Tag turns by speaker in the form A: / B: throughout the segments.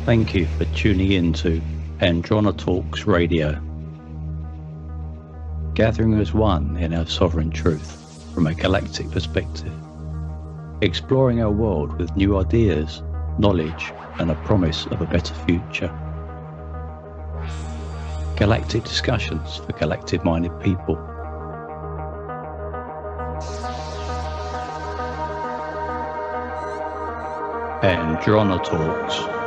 A: Thank you for tuning in to Androna Talks Radio, gathering as one in our sovereign truth from a galactic perspective, exploring our world with new ideas, knowledge, and a promise of a better future. Galactic discussions for galactic-minded people. Androna Talks.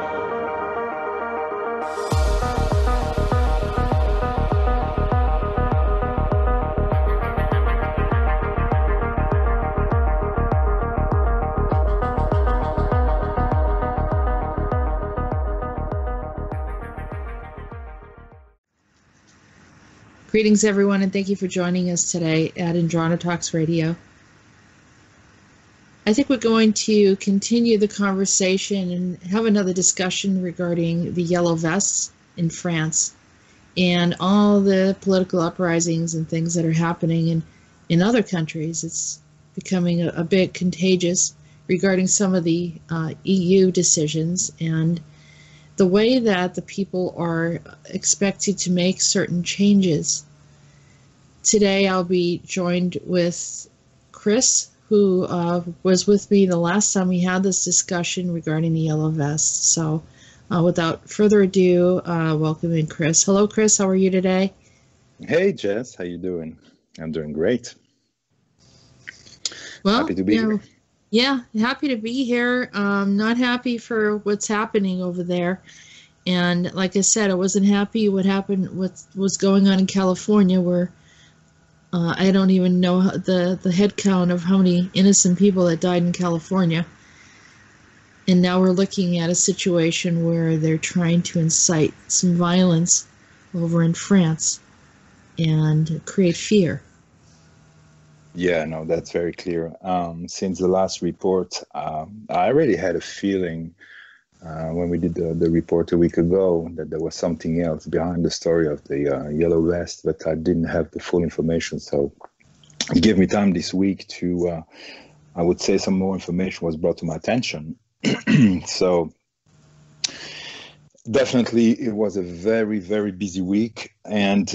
B: Greetings, everyone, and thank you for joining us today at Androna Talks Radio. I think we're going to continue the conversation and have another discussion regarding the yellow vests in France and all the political uprisings and things that are happening in other countries. It's becoming a bit contagious regarding some of the EU decisions and the way that the people are expected to make certain changes. Today I'll be joined with Chris, who was with me the last time we had this discussion regarding the yellow vests. So without further ado, welcome in Chris. Hello, Chris. How are you today?
C: Hey, Jess. How you doing? I'm doing great.
B: Well,
C: happy to be here.
B: Yeah, happy to be here. Not happy for what's happening over there. And like I said, I wasn't happy what was going on in California, where I don't even know the head count of how many innocent people that died in California. And now we're looking at a situation where they're trying to incite some violence over in France and create fear.
C: Yeah, no, that's very clear. Since the last report, I already had a feeling when we did the report a week ago that there was something else behind the story of the yellow vest, but I didn't have the full information. So it gave me time this week to, I would say, some more information was brought to my attention. So definitely it was a very, very busy week. And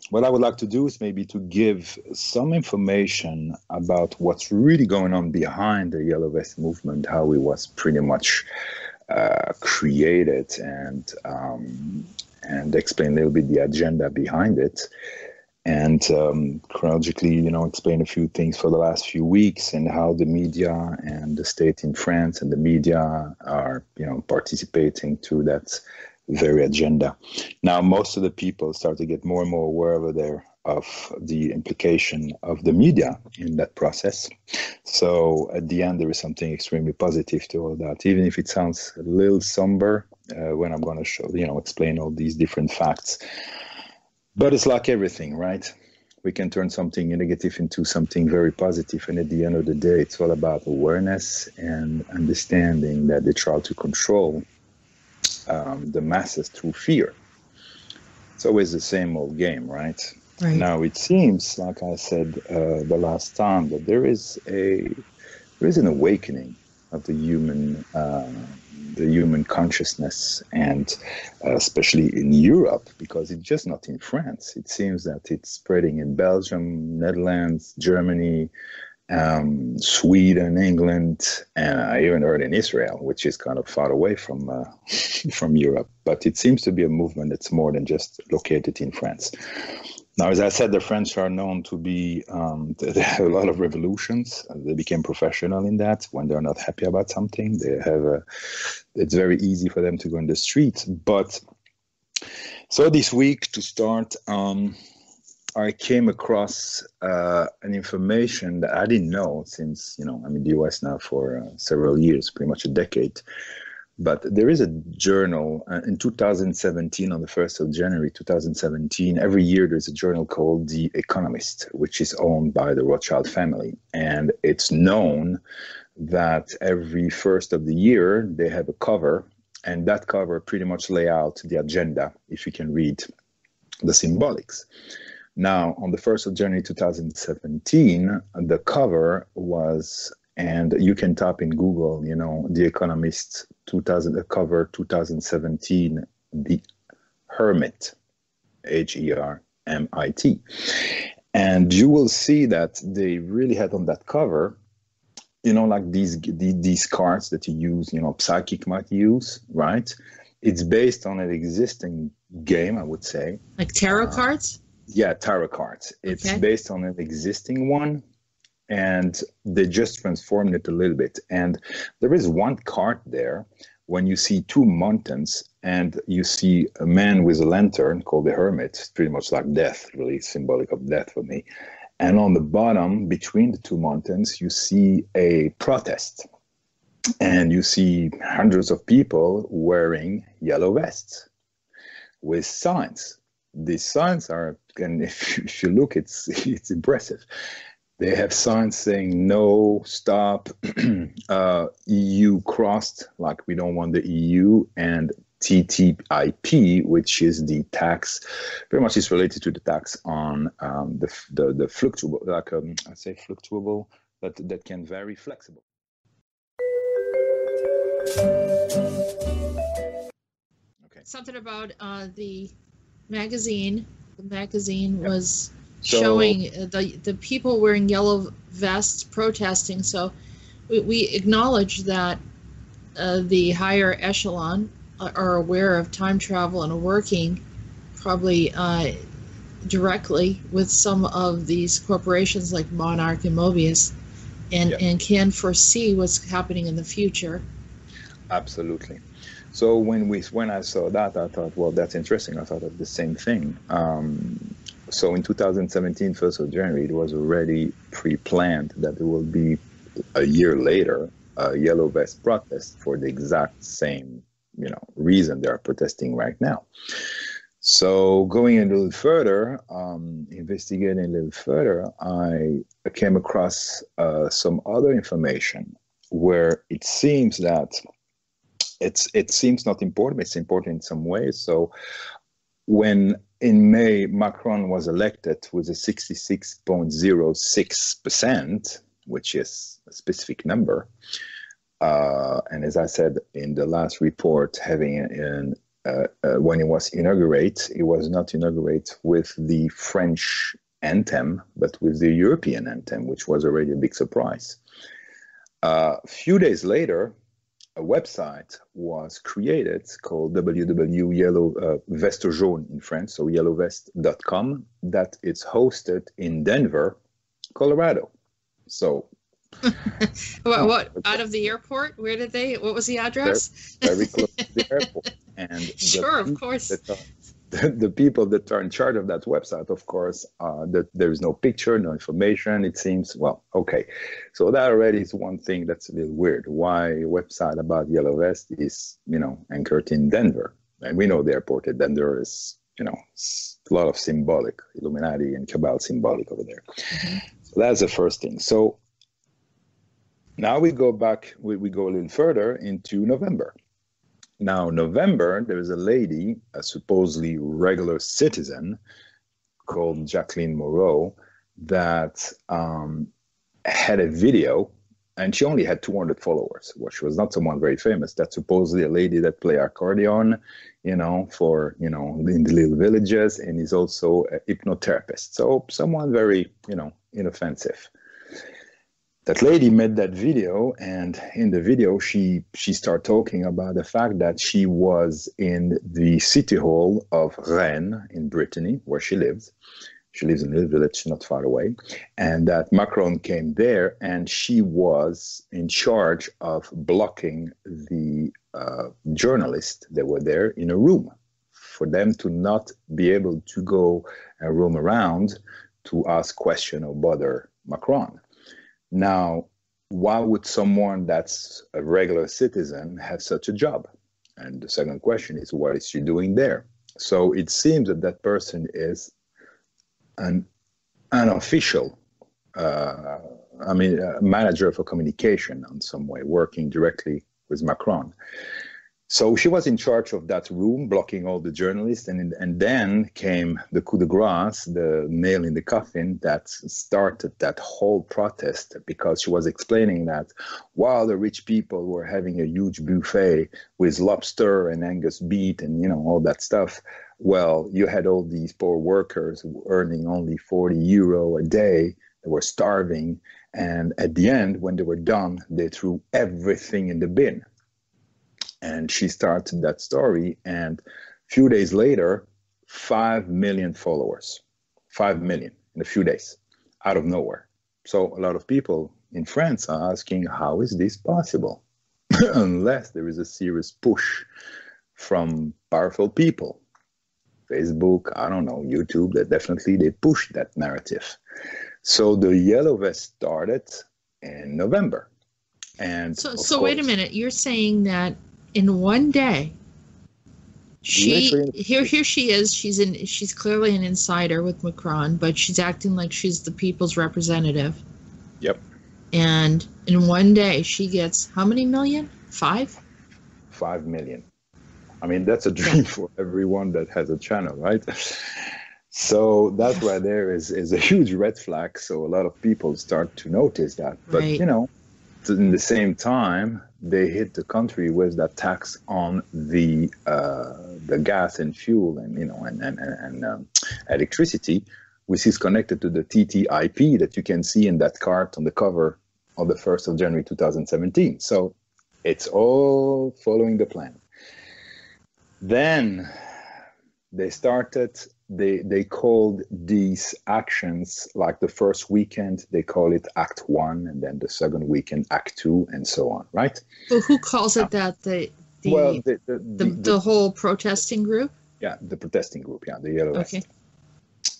C: what I would like to do is maybe to give some information about what's really going on behind the Yellow Vest movement, how it was pretty much created, and explain a little bit the agenda behind it, and chronologically, explain a few things for the last few weeks and how the media and the state in France and the media are, participating to that very agenda. Now, most of the people start to get more and more aware of the implication of the media in that process. So at the end, there is something extremely positive to all that, even if it sounds a little somber when I'm going to show, explain all these different facts. But it's like everything, right? We can turn something negative into something very positive. And at the end of the day, it's all about awareness and understanding that they try to control the masses through fear. It's always the same old game, right?
B: Right.
C: Now it seems, like I said the last time, that there is an awakening of the human consciousness, and especially in Europe, because it's just not in France. It seems that it's spreading in Belgium, Netherlands, Germany, Sweden, England, and I even heard in Israel, which is kind of far away from Europe. But it seems to be a movement that's more than just located in France. Now, as I said, the French are known to be, they have a lot of revolutions. They became professional in that. When they're not happy about something, it's very easy for them to go in the street. But so this week, to start, I came across an information that I didn't know since, I'm in the US now for several years, pretty much a decade. But there is a journal in 2017, on the 1st of January 2017, every year there's a journal called The Economist, which is owned by the Rothschild family. And it's known that every first of the year they have a cover, and that cover pretty much lay out the agenda, if you can read the symbolics. Now, on the 1st of January 2017, the cover was And you can type in Google, The Economist 2000 cover 2017, The Hermit, Hermit. And you will see that they really had on that cover, like these cards that you use, psychic might use, right? It's based on an existing game, I would say.
B: Like tarot cards?
C: Yeah, tarot cards. It's based on an existing one, and they just transformed it a little bit. And there is one card there when you see two mountains and you see a man with a lantern called the Hermit. It's pretty much like death, really symbolic of death for me. And on the bottom, between the two mountains, you see a protest. And you see hundreds of people wearing yellow vests with signs. These signs are, and if you look, it's impressive. They have signs saying no, stop, EU crossed, like we don't want the EU, and TTIP, which is the tax, very much is related to the tax on the fluctuable, like I say fluctuable, but that can vary, flexible. Okay.
B: Something about the magazine. The magazine was showing the people wearing yellow vests protesting. So we acknowledge that the higher echelon are aware of time travel and are working probably directly with some of these corporations like Monarch and Mobius, and can foresee what's happening in the future.
C: Absolutely. So when I saw that, I thought, well, that's interesting. I thought of the same thing. So in 2017, 1st of January, it was already pre-planned that there will be a year later a yellow vest protest for the exact same, reason they are protesting right now. So going a little further, investigating a little further, I came across some other information where it seems that it seems not important, but it's important in some ways. So when in May, Macron was elected with a 66.06%, which is a specific number. And as I said in the last report, when it was inaugurated, it was not inaugurated with the French anthem, but with the European anthem, which was already a big surprise. A few days later, a website was created called Veste Jaune in France, so yellowvest.com, that is hosted in Denver, Colorado. So,
B: what out of the airport? What was the address?
C: Very close to the airport. And
B: sure, of course.
C: The people that are in charge of that website, of course, that there is no picture, no information. It seems, well, okay. So that already is one thing that's a little weird. Why a website about Yellow Vest is, anchored in Denver? And we know the airport at Denver is, a lot of symbolic, Illuminati and Cabal symbolic over there. Mm-hmm. So that's the first thing. So now we go back, we go a little further into November. Now, November, there is a lady, a supposedly regular citizen called Jacqueline Moreau that had a video, and she only had 200 followers. Well, she was not someone very famous. That's supposedly a lady that play accordion, for, in the little villages, and is also a hypnotherapist. So someone very, inoffensive. That lady made that video, and in the video, she started talking about the fact that she was in the city hall of Rennes in Brittany, where she lives. She lives in a little village not far away, and that Macron came there, and she was in charge of blocking the journalists that were there in a room for them to not be able to go and roam around to ask questions or bother Macron. Now, why would someone that's a regular citizen have such a job? And the second question is, what is she doing there? So it seems that that person is an unofficial, manager for communication in some way, working directly with Macron. So she was in charge of that room, blocking all the journalists, and then came the coup de grace, the nail in the coffin that started that whole protest, because she was explaining that while the rich people were having a huge buffet with lobster and Angus beef and, you know, all that stuff, well, you had all these poor workers earning only 40 euro a day. They were starving, and at the end, when they were done, they threw everything in the bin. And she started that story, and a few days later, 5 million followers, 5 million in a few days, out of nowhere. So a lot of people in France are asking, how is this possible? Unless there is a serious push from powerful people. Facebook, I don't know, YouTube, that definitely they push that narrative. So the Yellow Vest started in November. And
B: so wait a minute, you're saying that in one day, here she is. She's clearly an insider with Macron, but she's acting like she's the people's representative.
C: Yep.
B: And in one day, she gets how many million? 5?
C: 5 million. I mean, that's a dream for everyone that has a channel, right? So that right there is a huge red flag. So a lot of people start to notice that. But,
B: right.
C: You know, in the same time, they hit the country with that tax on the gas and fuel and, you know, and electricity, which is connected to the TTIP that you can see in that card on the cover of the 1st of January 2017. So it's all following the plan. Then they called these actions, like the first weekend, they call it Act 1, and then the second weekend, Act 2, and so on, right?
B: Well, who calls it that? The whole protesting group?
C: Yeah, the protesting group, yeah, the Yellow Vest.
B: Okay.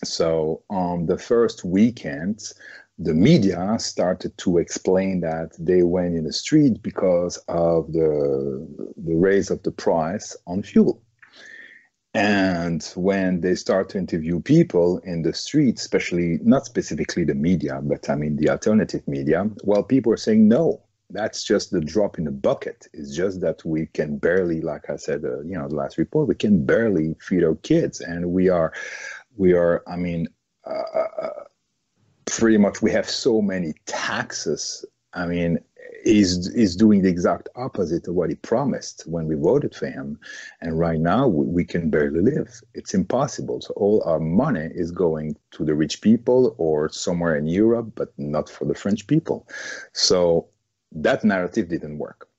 C: So on the first weekend, the media started to explain that they went in the street because of the raise of the price on fuel. And when they start to interview people in the street, especially, not specifically the media, but I mean the alternative media, well, people are saying, no, that's just the drop in the bucket. It's just that we can barely, like I said, the last report, we can barely feed our kids. And we are, I mean, pretty much we have so many taxes. I mean, he's doing the exact opposite of what he promised when we voted for him. And right now we can barely live. It's impossible. So all our money is going to the rich people or somewhere in Europe, but not for the French people. So that narrative didn't work.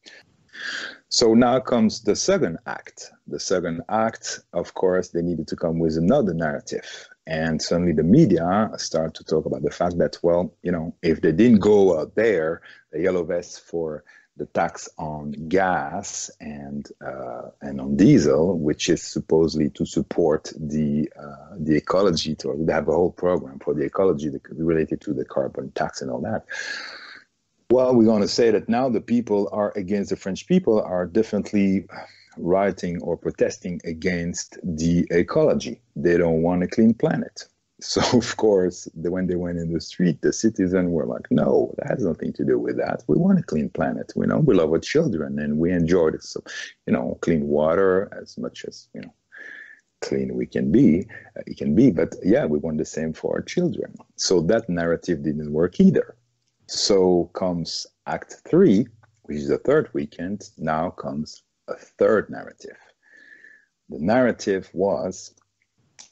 C: So now comes the second act. The second act, of course, they needed to come with another narrative. And suddenly the media start to talk about the fact that, well, you know, if they didn't go out there, the Yellow Vests for the tax on gas and on diesel, which is supposedly to support the ecology, they have a whole program for the ecology related to the carbon tax and all that. Well, we're going to say that now the people are against the French people are definitely rioting or protesting against the ecology. They don't want a clean planet. So, of course, when they went in the street, the citizens were like, no, that has nothing to do with that. We want a clean planet. We love our children and we enjoy this, clean water as much as, clean we can be. It can be, but yeah, we want the same for our children. So that narrative didn't work either. So comes Act 3, which is the third weekend. Now comes a third narrative. The narrative was,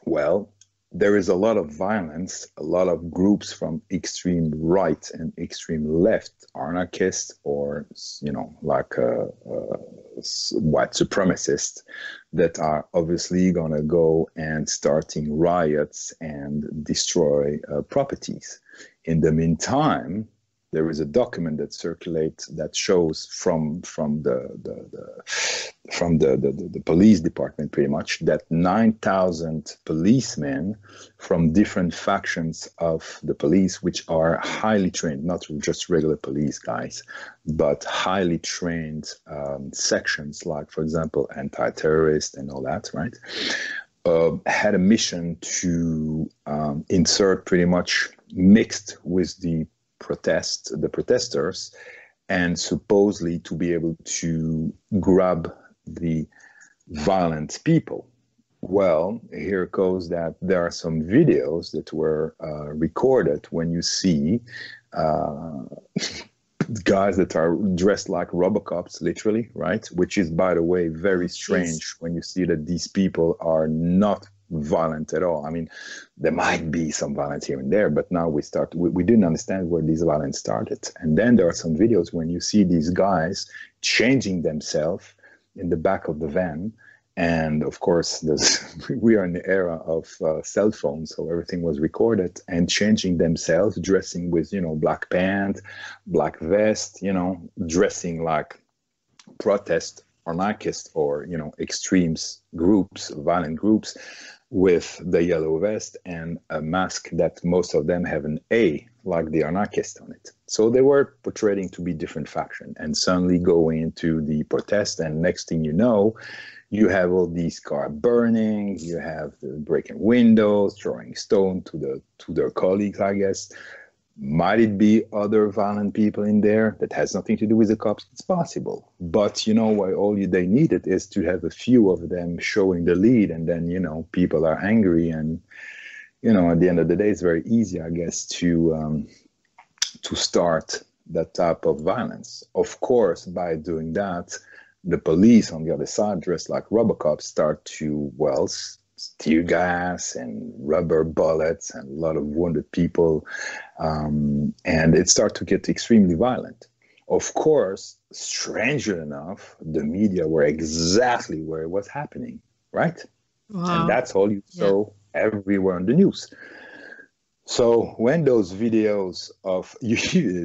C: well, there is a lot of violence, a lot of groups from extreme right and extreme left, anarchists or, white supremacists that are obviously going to go and starting riots and destroy properties. In the meantime, there is a document that circulates that shows from the police department pretty much that 9,000 policemen from different factions of the police, which are highly trained, not just regular police guys, but highly trained sections like, for example, anti-terrorist and all that, right? Had a mission to insert pretty much mixed with the protesters, and supposedly to be able to grab the violent people. Well, here goes that there are some videos that were recorded when you see guys that are dressed like Robocops, literally, right? Which is, by the way, very strange when you see that these people are not violent at all. I mean, there might be some violence here and there, but now we didn't understand where this violence started. And then there are some videos when you see these guys changing themselves in the back of the van. And of course, we are in the era of cell phones, so everything was recorded, and changing themselves, dressing with, black pants, black vest, dressing like protest anarchists or, extremes groups, violent groups, with the yellow vest and a mask that most of them have an A, like the anarchist, on it. So they were portraying to be different faction, and suddenly go into the protest, and next thing you know, you have all these cars burning, you have the breaking windows, throwing stone to their colleagues, I guess. Might it be other violent people in there that has nothing to do with the cops? It's possible. But they needed is to have a few of them showing the lead, and then, people are angry, and, at the end of the day, it's very easy, I guess, to start that type of violence. Of course, by doing that, the police on the other side, dressed like Robocop, start to, tear gas and rubber bullets and a lot of wounded people. And it started to get extremely violent. Of course, strangely enough, the media were exactly where it was happening, right? Wow. And that's all you saw everywhere on the news. So when those videos of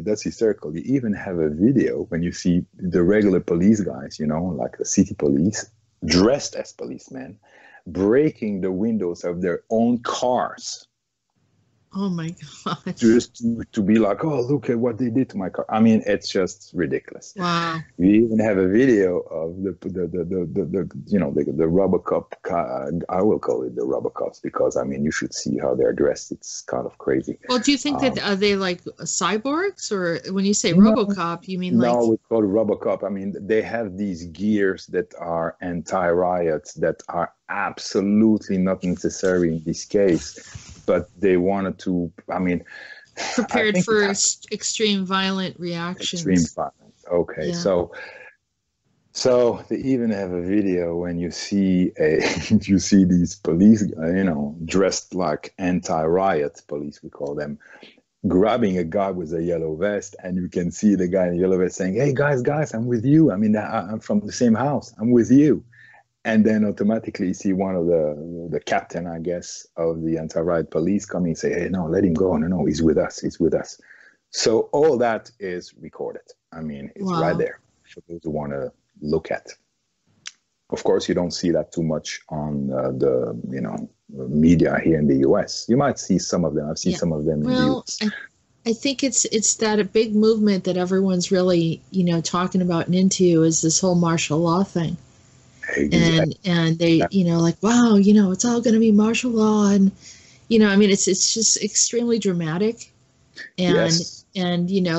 C: that's hysterical. You even have a video when you see the regular police guys, like the city police, dressed as policemen, breaking the windows of their own cars.
B: Oh my God.
C: Just to be like, oh, look at what they did to my car. I mean, it's just ridiculous.
B: Wow.
C: We even have a video of the Robocop. I will call it the Robocops because, you should see how they're dressed. It's kind of crazy.
B: Well, do you think that, are they like cyborgs? Or when you say Robocop, you mean like...
C: No, we call it Robocop. They have these gears that are anti-riots that are absolutely not necessary in this case. But they wanted to,
B: prepared for extreme violent reactions.
C: Extreme violence. Okay, yeah. So they even have a video when you see these police, dressed like anti-riot police, we call them, grabbing a guy with a yellow vest, and you can see the guy in the yellow vest saying, "Hey guys, I'm with you. I'm from the same house. I'm with you." And then automatically you see one of the captain, I guess, of the anti-riot police coming and say, "Hey, no, let him go. No, he's with us. He's with us." So all that is recorded. It's right there for those who want to look at. Of course, you don't see that too much on the media here in the U.S. You might see some of them. I've seen some of them in the U.S.
B: I think it's that a big movement that everyone's really, talking about and into is this whole martial law thing. Exactly. And they, like, wow, it's all going to be martial law. And, it's just extremely dramatic. And,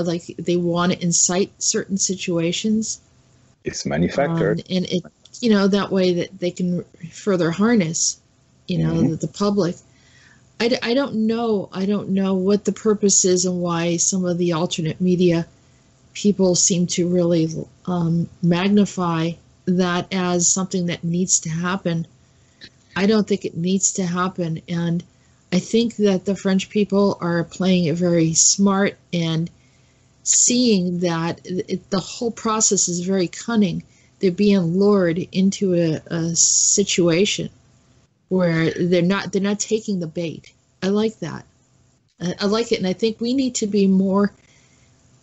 B: like they want to incite certain situations.
C: It's manufactured.
B: And it, that way that they can further harness, the public. I don't know what the purpose is and why some of the alternate media people seem to really magnify that as something that needs to happen. I don't think it needs to happen, and I think that the French people are playing it very smart and seeing that the whole process is very cunning. They're being lured into a situation where they're not taking the bait. I like that. I like it, and I think we need to be more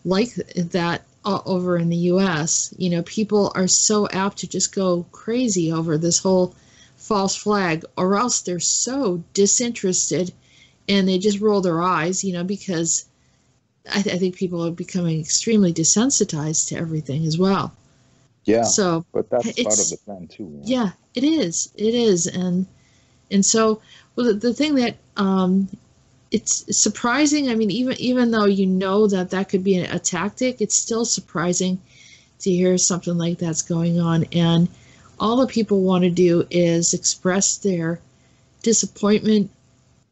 B: like that over in the U.S. People are so apt to just go crazy over this whole false flag, or else they're so disinterested and they just roll their eyes, because I think people are becoming extremely desensitized to everything as well.
C: Yeah,
B: so
C: but that's part of the plan too.
B: Yeah, it is. It is. And so the thing that it's surprising. Even though that could be a tactic, it's still surprising to hear something like that's going on. And all the people want to do is express their disappointment,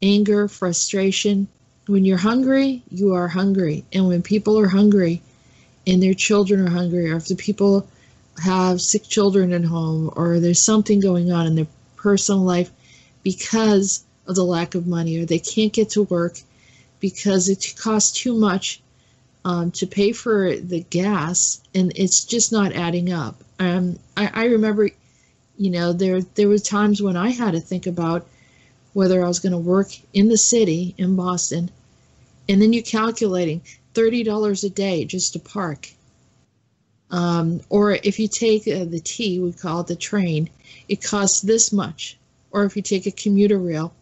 B: anger, frustration. When you're hungry, you are hungry. And when people are hungry and their children are hungry, or if the people have sick children at home, or there's something going on in their personal life because of the lack of money, or they can't get to work because it costs too much to pay for the gas, and it's just not adding up. I remember, there were times when I had to think about whether I was going to work in the city in Boston, and then you're calculating $30 a day just to park. Or if you take the T, we call it the train, it costs this much. Or if you take a commuter rail.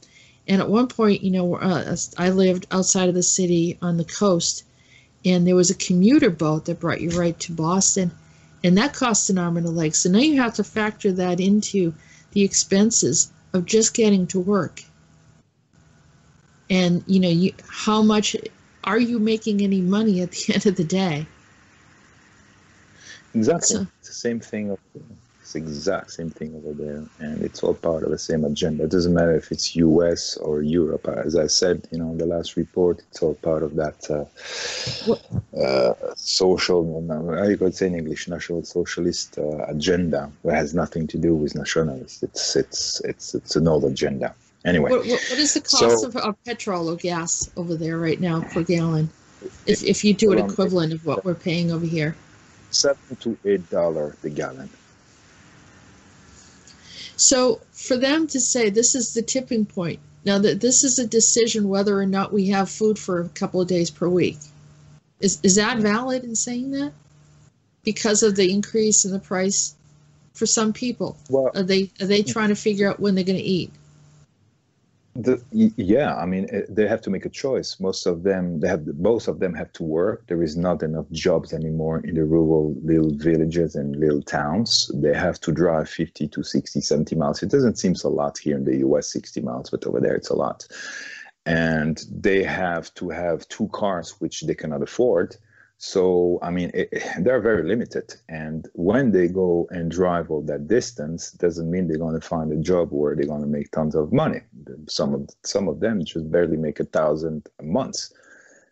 B: And at one point, I lived outside of the city on the coast, and there was a commuter boat that brought you right to Boston, and that cost an arm and a leg. So now you have to factor that into the expenses of just getting to work. And, how much are you making any money at the end of the day?
C: Exactly.
B: So,
C: it's the same thing. It's the exact same thing over there. And it's all part of the same agenda. It doesn't matter if it's US or Europe. As I said, in the last report, it's all part of that social, I could say in English, National Socialist agenda, that has nothing to do with nationalists. It's another agenda. Anyway.
B: What is the cost of petrol or gas over there right now per gallon? If you do an equivalent of what we're paying over here.
C: $7 to $8 the gallon.
B: So for them to say this is the tipping point, now that this is a decision whether or not we have food for a couple of days per week, is that valid in saying that? Because of the increase in the price for some people?
C: Well,
B: are they trying to figure out when they're going to eat?
C: They have to make a choice. Both of them have to work. There is not enough jobs anymore in the rural little villages and little towns. They have to drive 50 to 60, 70 miles. It doesn't seem a lot here in the US, 60 miles, but over there it's a lot. And they have to have 2 cars, which they cannot afford. So, they're very limited. And when they go and drive all that distance, doesn't mean they're going to find a job where they're going to make tons of money. Some of them just barely make $1,000 a month.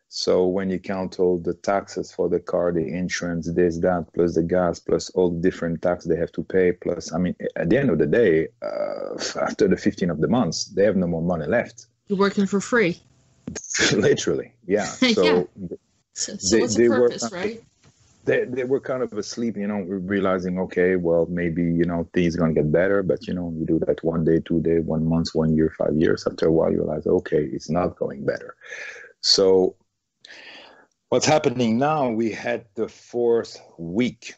C: So when you count all the taxes for the car, the insurance, this, that, plus the gas, plus all the different taxes they have to pay, plus, at the end of the day, after the 15th of the month, they have no more money left.
B: You're working for free.
C: Literally, yeah. So.
B: Yeah. So what's the purpose, right?
C: They were kind of asleep, realizing, okay, well, maybe, things are going to get better. But, you do that 1 day, 2 day, 1 month, 1 year, 5 years. After a while, you realize, okay, it's not going better. So what's happening now, we had the 4th week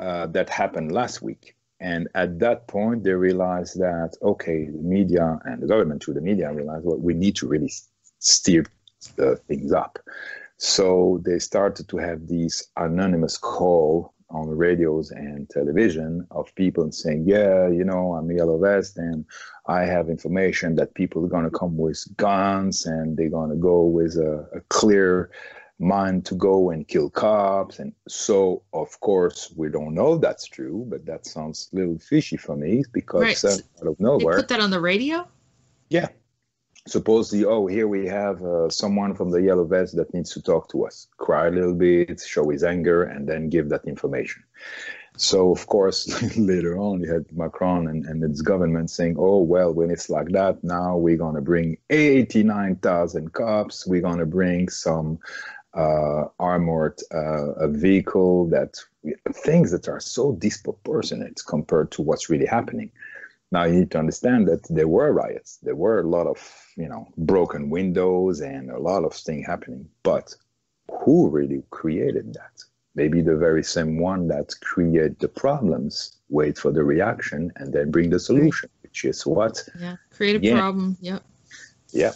C: that happened last week. And at that point, they realized that, okay, the media and the government through the media realized, well, we need to really steer things up. So they started to have these anonymous call on radios and television of people saying, yeah, I'm a yellow vest and I have information that people are going to come with guns and they're going to go with a clear mind to go and kill cops. And so, of course, we don't know that's true, but that sounds a little fishy for me because out of nowhere.
B: They put that on the radio?
C: Yeah. Supposedly, here we have someone from the yellow vest that needs to talk to us, cry a little bit, show his anger, and then give that information. So, of course, later on, you had Macron and his government saying, when it's like that, now we're going to bring 89,000 cops. We're going to bring some armored vehicle, things that are so disproportionate compared to what's really happening. Now, you need to understand that there were riots. There were a lot of, broken windows and a lot of things happening. But who really created that? Maybe the very same one that create the problems, wait for the reaction, and then bring the solution, which is what?
B: Yeah, create a problem. Yep.
C: Yeah.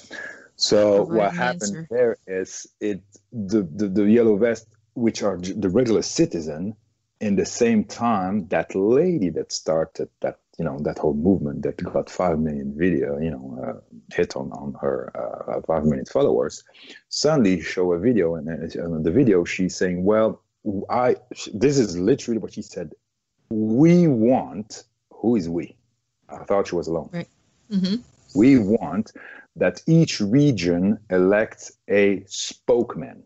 C: So what happened there is the yellow vest, which are the regular citizen, in the same time, that lady that started that, that whole movement that got 5 million video, hit on her 5 million followers, suddenly show a video, and in the video she's saying, this is literally what she said. We want Who is we? I thought she was alone.
B: Right. Mm-hmm.
C: We want that each region elects a spokesman,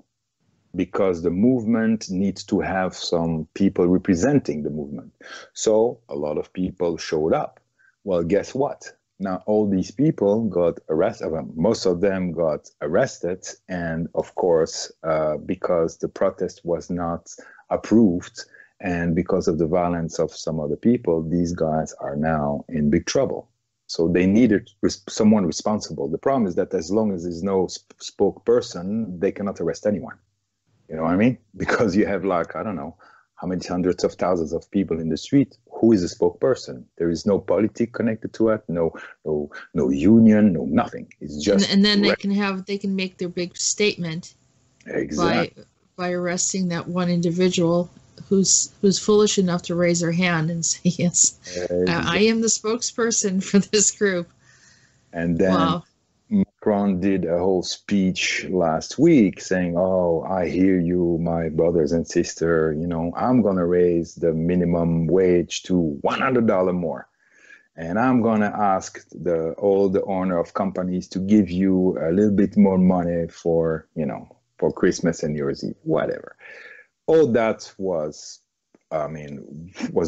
C: because the movement needs to have some people representing the movement. So a lot of people showed up. Well, guess what? Now all these people got arrested. Well, most of them got arrested. And of course, because the protest was not approved and because of the violence of some other people, these guys are now in big trouble. So they needed someone responsible. The problem is that as long as there's no spokesperson, they cannot arrest anyone. You know what I mean? Because you have like, I don't know, how many hundreds of thousands of people in the street. Who is a spokesperson? There is no politics connected to it, no union, no nothing. It's just
B: and then they can make their big statement
C: exactly
B: by arresting that one individual who's foolish enough to raise her hand and say, yes, I am the spokesperson for this group.
C: And then
B: wow.
C: Macron did a whole speech last week saying, oh, I hear you, my brothers and sisters, you know, I'm going to raise the minimum wage to $100 more. And I'm going to ask all the owner of companies to give you a little bit more money for, you know, for Christmas and New Year's Eve, whatever. All that was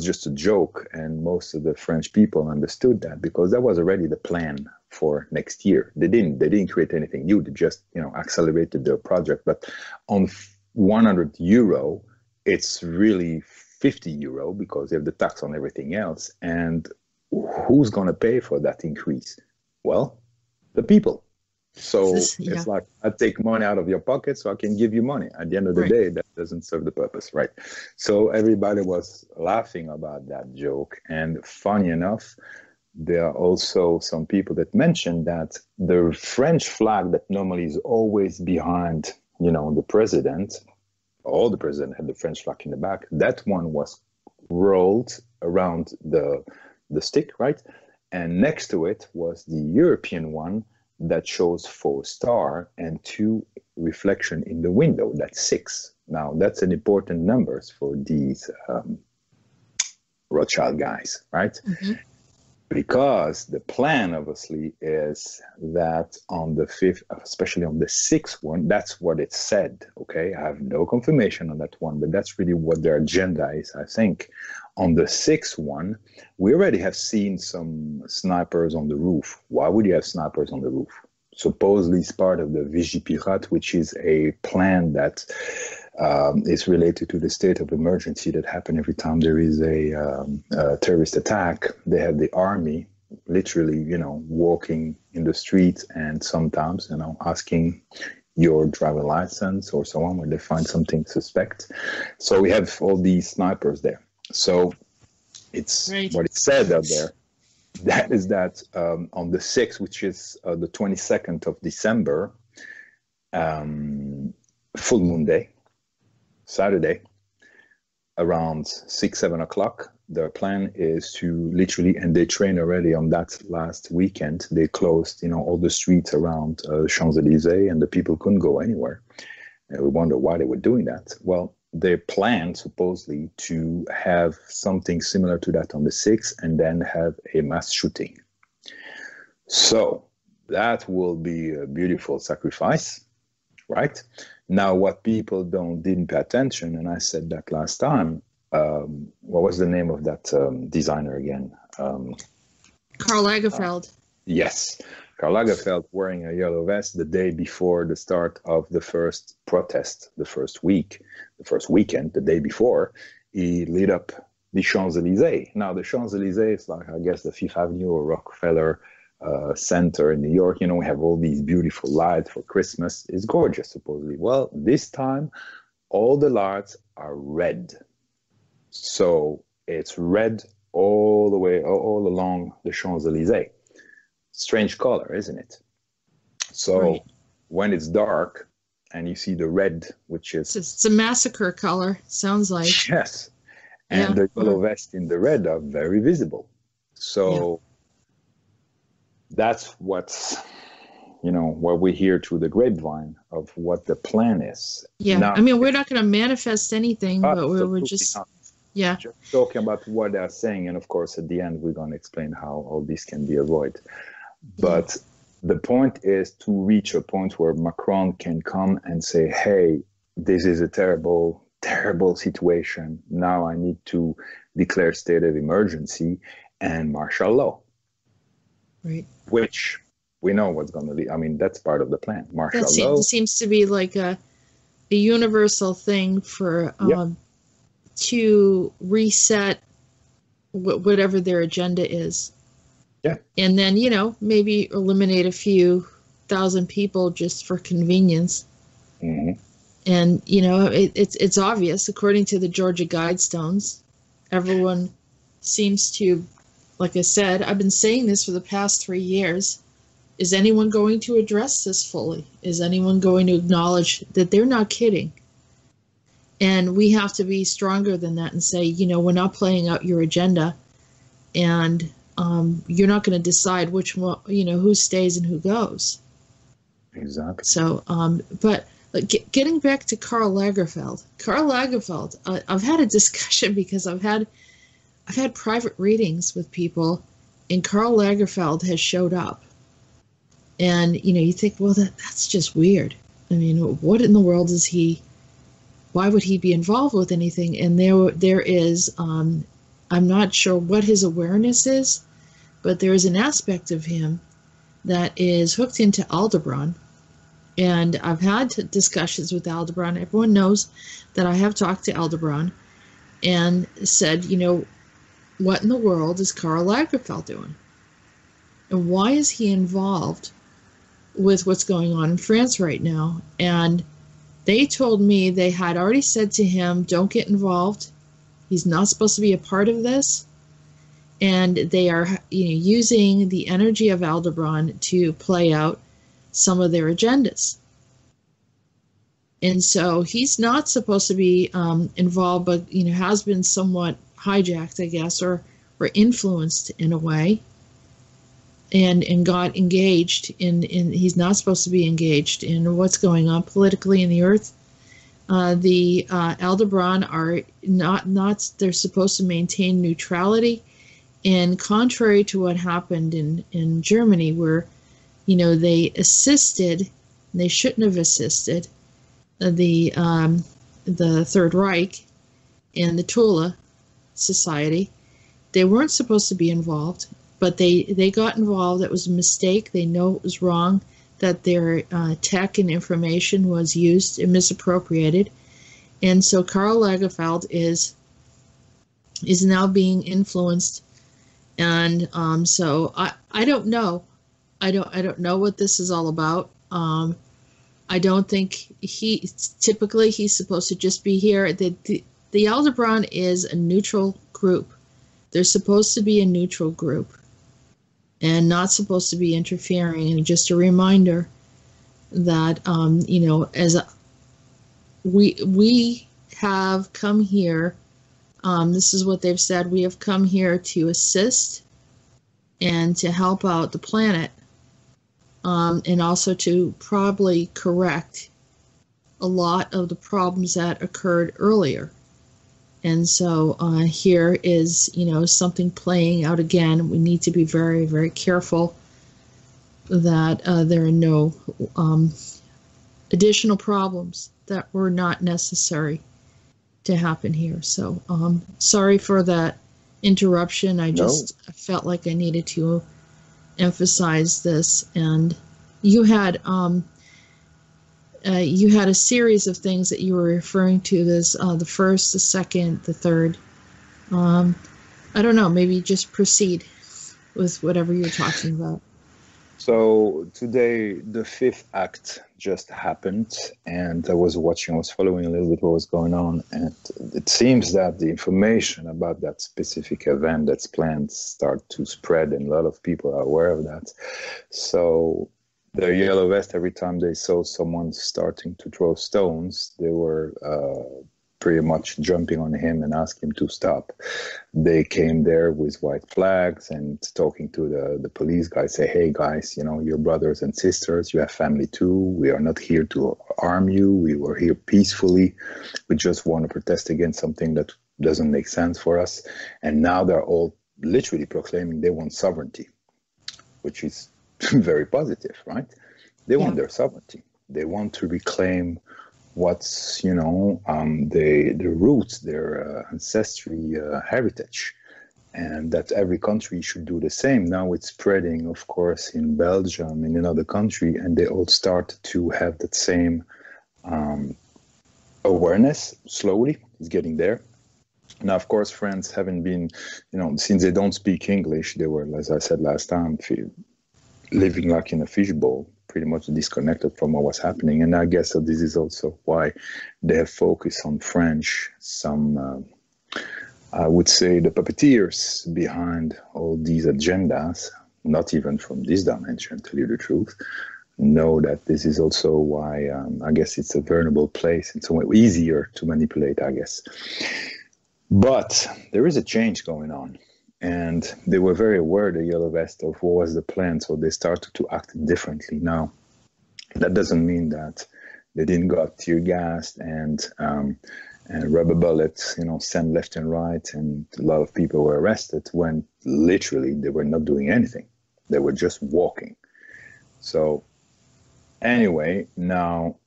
C: just a joke. And most of the French people understood that because that was already the plan for next year. They didn't create anything new. They just, you know, accelerated their project. But on 100 euro, it's really 50 euro because you have the tax on everything else. And who's going to pay for that increase? Well, the people. So it's like, I take money out of your pocket so I can give you money. At the end of the day, that doesn't serve the purpose, right? So everybody was laughing about that joke. And funny enough, there are also some people that mentioned that the French flag that normally is always behind, you know, the president, all the president had the French flag in the back. That one was rolled around the stick, right? And next to it was the European one that shows 4 stars and 2 reflection in the window. That's 6. Now that's an important numbers for these Rothschild guys, right? Mm-hmm. Because the plan obviously is that on the 5th, especially on the 6th one, that's what it said. Okay, I have no confirmation on that one, but that's really what their agenda is, I think. On the 6th one, we already have seen some snipers on the roof. Why would you have snipers on the roof? Supposedly it's part of the Vigipirate, which is a plan that is related to the state of emergency that happen every time there is a terrorist attack. They have the army literally, you know, walking in the streets and sometimes, you know, asking your driver license or so on when they find something suspect. So we have all these snipers there. So it's what it said out there. That is that on the 6th, which is the 22nd of December, full moon day, Saturday, around 6-7 o'clock, their plan is to literally, and they train already on that last weekend. They closed, you know, all the streets around Champs-Élysées, and the people couldn't go anywhere. And we wonder why they were doing that. Well, they planned supposedly to have something similar to that on the 6th, and then have a mass shooting. So that will be a beautiful sacrifice, right? Now, what people didn't pay attention, and I said that last time, what was the name of that designer again?
B: Karl Lagerfeld.
C: Yes. Karl Lagerfeld wearing a yellow vest the day before the start of the first protest, the first weekend, the day before, he lit up the Champs-Élysées. Now, the Champs-Élysées is like, I guess, the Fifth Avenue or Rockefeller Center in New York. You know, we have all these beautiful lights for Christmas. It's gorgeous, supposedly. Well, this time, all the lights are red. So it's red all the way, all along the Champs-Élysées. Strange color, isn't it? So when it's dark and you see the red, which is...
B: It's a massacre color, sounds like.
C: Yes. And the yellow vest in the red are very visible. So that's what's, you know, what we hear through the grapevine of what the plan is.
B: Yeah, now, I mean, we're not going to manifest anything, but we're just... Yeah.
C: just talking about what they're saying. And of course, at the end, we're going to explain how all this can be avoided. But the point is to reach a point where Macron can come and say, hey, this is a terrible, terrible situation. Now I need to declare state of emergency and martial law.
B: Right.
C: Which we know what's going to be. I mean, that's part of the plan. Martial law.
B: That seems to be like a universal thing for to reset whatever their agenda is.
C: Yeah.
B: And then, you know, maybe eliminate a few thousand people just for convenience.
C: Mm-hmm.
B: And, you know, it's obvious, according to the Georgia Guidestones, everyone seems to, like I said, I've been saying this for the past 3 years. Is anyone going to address this fully? Is anyone going to acknowledge that they're not kidding? And we have to be stronger than that and say, you know, we're not playing out your agenda, and you're not going to decide which one, you know, who stays and who goes.
C: Exactly.
B: So, but getting back to Karl Lagerfeld, I've had a discussion because I've had private readings with people, and Karl Lagerfeld has showed up. And, you know, you think, well, that's just weird. I mean, what in the world is he, why would he be involved with anything? And there is, I'm not sure what his awareness is, but there is an aspect of him that is hooked into Aldebaran. And I've had discussions with Aldebaran. Everyone knows that I have talked to Aldebaran and said, you know, what in the world is Karl Lagerfeld doing? And why is he involved with what's going on in France right now? And they told me they had already said to him, don't get involved. He's not supposed to be a part of this. And they are, you know, using the energy of Aldebaran to play out some of their agendas. And so he's not supposed to be involved, but, you know, has been somewhat hijacked, I guess, or influenced in a way, and got engaged in he's not supposed to be engaged in what's going on politically in the earth. The Aldebaran are not they're supposed to maintain neutrality, and contrary to what happened in Germany, where, you know, they assisted, they shouldn't have assisted the Third Reich and the Tula Society. They weren't supposed to be involved, but they got involved. It was a mistake. They know it was wrong, that their tech and information was used and misappropriated. And so Karl Lagerfeld is now being influenced. And so I don't know. I don't know what this is all about. I don't think he's supposed to just be here. The Aldebaran is a neutral group. They're supposed to be a neutral group and not supposed to be interfering. And just a reminder that, you know, as we have come here, this is what they've said, we have come here to assist and to help out the planet, and also to probably correct a lot of the problems that occurred earlier. And so here is, you know, something playing out again. We need to be very, very careful that there are no additional problems that were not necessary to happen here. So sorry for that interruption. I just felt like I needed to emphasize this. And you had a series of things that you were referring to. This the first, the second, the third. I don't know. Maybe just proceed with whatever you're talking about.
C: So today, the fifth act just happened, and I was following a little bit what was going on, and it seems that the information about that specific event that's planned start to spread, and a lot of people are aware of that. So the Yellow Vest, every time they saw someone starting to throw stones, they were pretty much jumping on him and asking him to stop. They came there with white flags and talking to the police guys, say, hey guys, you know, you're brothers and sisters, you have family too. We are not here to harm you. We were here peacefully. We just want to protest against something that doesn't make sense for us. And now they're all literally proclaiming they want sovereignty, which is very positive, right? They want their sovereignty. They want to reclaim what's, the roots, their ancestry heritage, and that every country should do the same. Now it's spreading, of course, in Belgium, in another country, and they all start to have that same awareness. Slowly, it's getting there. Now, of course, France haven't been, since they don't speak English, they were, as I said last time, living like in a fishbowl, pretty much disconnected from what was happening. And I guess that this is also why they have focused on French. Some, I would say, the puppeteers behind all these agendas, not even from this dimension, to tell you the truth, know that this is also why I guess it's a vulnerable place. It's somewhat easier to manipulate, I guess. But there is a change going on. And they were very aware, the Yellow Vest, of what was the plan, so they started to act differently. Now, that doesn't mean that they didn't got tear gassed and rubber bullets, sent left and right, and a lot of people were arrested when literally they were not doing anything. They were just walking. So anyway, now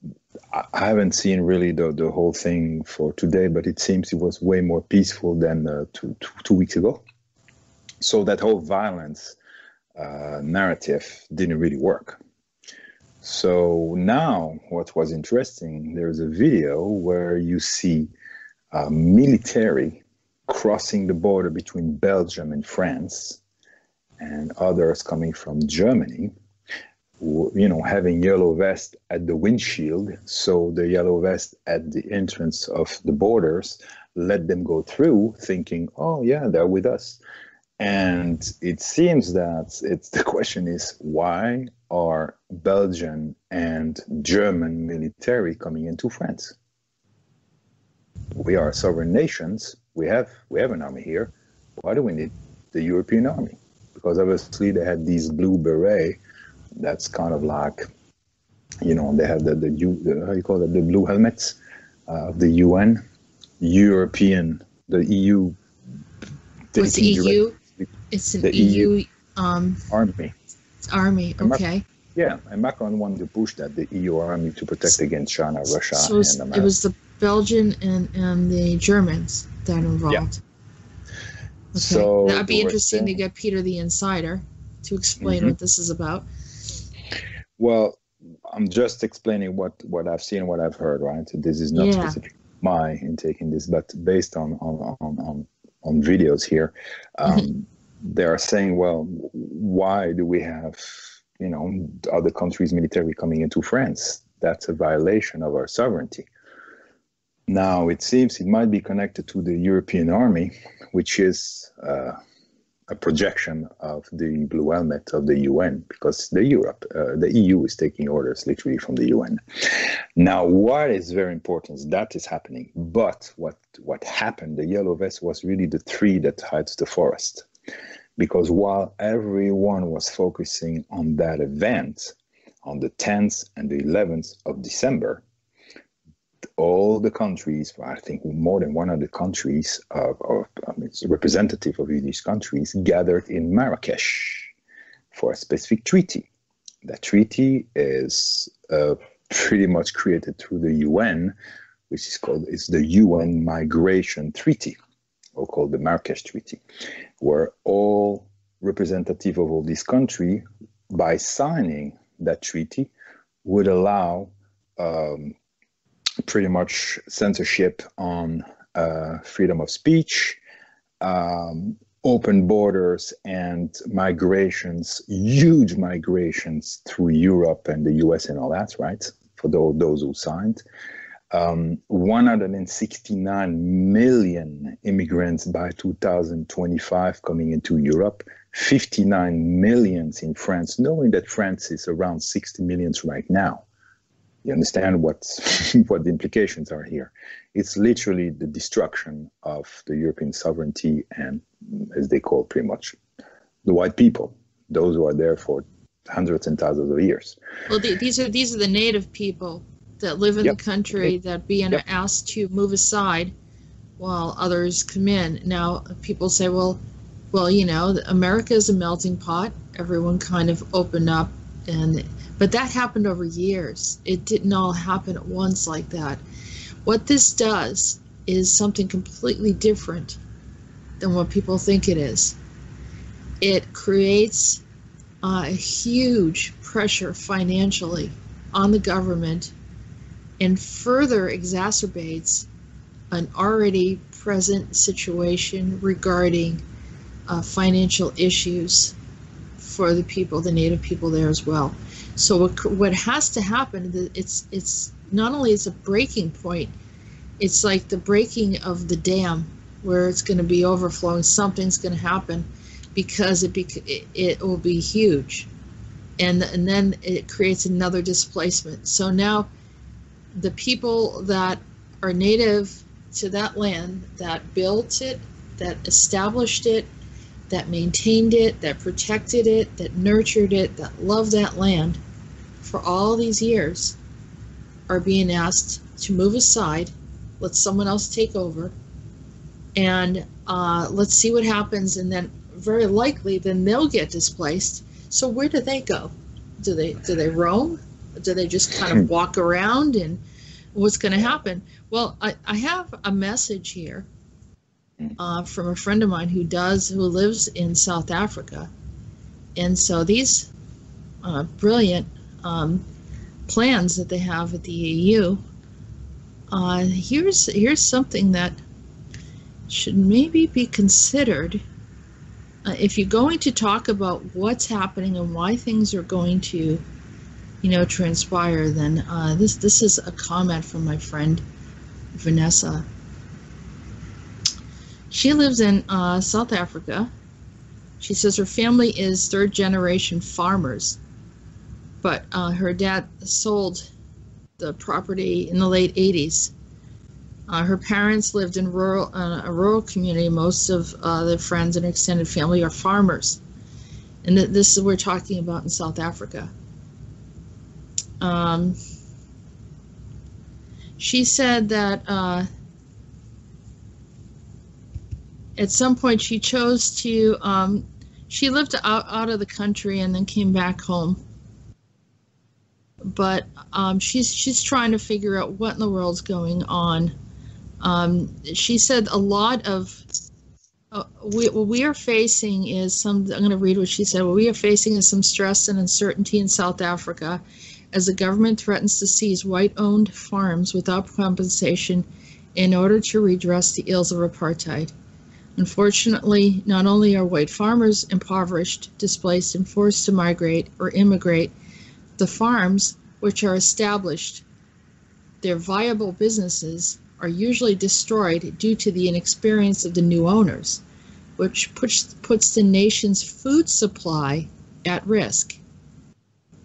C: I haven't seen really the whole thing for today, but it seems it was way more peaceful than 2 weeks ago. So that whole violence narrative didn't really work. So now what was interesting, there's a video where you see military crossing the border between Belgium and France and others coming from Germany, having yellow vest at the windshield. So the yellow vest at the entrance of the borders let them go through thinking, oh yeah, they're with us. And it seems that the question is, why are Belgian and German military coming into France? We are sovereign nations. We have an army here. Why do we need the European army? Because obviously they had these blue beret. That's kind of like, they have the how you call it, the blue helmets of the UN, the EU.
B: What's the EU? It's an EU
C: army.
B: It's army, okay.
C: And Macron wanted to push that, the EU army, to protect against China, Russia,
B: so
C: and America.
B: It was the Belgian and the Germans that involved.
C: Yeah.
B: Okay.
C: So
B: that'd be interesting to get Peter the Insider to explain what this is about.
C: Well, I'm just explaining what I've seen, what I've heard, right? This is not specific my intake in this, but based on videos here, they are saying, well, why do we have, other countries' military coming into France? That's a violation of our sovereignty. Now, it seems it might be connected to the European army, which is a projection of the blue helmet of the UN, because the EU is taking orders literally from the UN. Now, what is very important is that is happening. But what happened, the yellow vest was really the tree that hides the forest. Because while everyone was focusing on that event, on the 10th and the 11th of December, all the countries, I think more than 100 countries, it's representative of these countries, gathered in Marrakesh for a specific treaty. That treaty is pretty much created through the UN, which is the UN Migration Treaty, or called the Marrakesh Treaty, where all representative of all these countries, by signing that treaty, would allow pretty much censorship on freedom of speech, open borders and migrations, huge migrations through Europe and the US and all that, right? For those who signed. 169 million immigrants by 2025 coming into Europe, 59 millions in France, knowing that France is around 60 millions right now. You understand what the implications are here. It's literally the destruction of the European sovereignty and, as they call pretty much, the white people, those who are there for hundreds and thousands of years.
B: Well, these are the native people that live in the country that being asked to move aside while others come in. Now, people say, well, America is a melting pot. Everyone kind of opened up, but that happened over years. It didn't all happen at once like that. What this does is something completely different than what people think it is. It creates a huge pressure financially on the government and further exacerbates an already present situation regarding financial issues for the people, the native people there as well. So what has to happen, it's not only is a breaking point, it's like the breaking of the dam where it's going to be overflowing. Something's going to happen because it will be huge, and then it creates another displacement. So now the people that are native to that land, that built it, that established it, that maintained it, that protected it, that nurtured it, that loved that land for all these years, are being asked to move aside, let someone else take over, and let's see what happens. And then very likely then they'll get displaced. So where do they go? Do they roam? Do they just kind of walk around? And what's going to happen? Well, I have a message here from a friend of mine who lives in South Africa. And so these brilliant plans that they have at the EU, here's something that should maybe be considered. If you're going to talk about what's happening and why things are going to, transpire, then this is a comment from my friend Vanessa. She lives in South Africa. She says her family is third-generation farmers, but her dad sold the property in the late 80s. Her parents lived in a rural community. Most of their friends and extended family are farmers. And this is what we're talking about in South Africa. She said that at some point she chose to, she lived out of the country and then came back home. But she's trying to figure out what in the world's going on. She said a lot of what we are facing is I'm going to read what she said. What we are facing is some stress and uncertainty in South Africa as the government threatens to seize white-owned farms without compensation in order to redress the ills of apartheid. Unfortunately, not only are white farmers impoverished, displaced, and forced to migrate or immigrate, the farms, which are established, their viable businesses, are usually destroyed due to the inexperience of the new owners, which puts the nation's food supply at risk.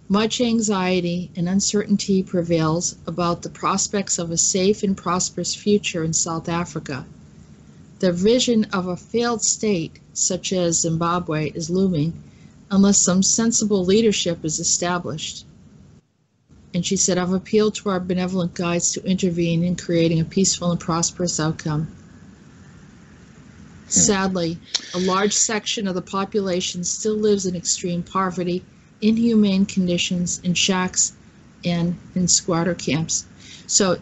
B: Much anxiety and uncertainty prevails about the prospects of a safe and prosperous future in South Africa. The vision of a failed state, such as Zimbabwe, is looming unless some sensible leadership is established. And she said, I've appealed to our benevolent guides to intervene in creating a peaceful and prosperous outcome. Sadly, a large section of the population still lives in extreme poverty, inhumane conditions, in shacks, and in squatter camps. So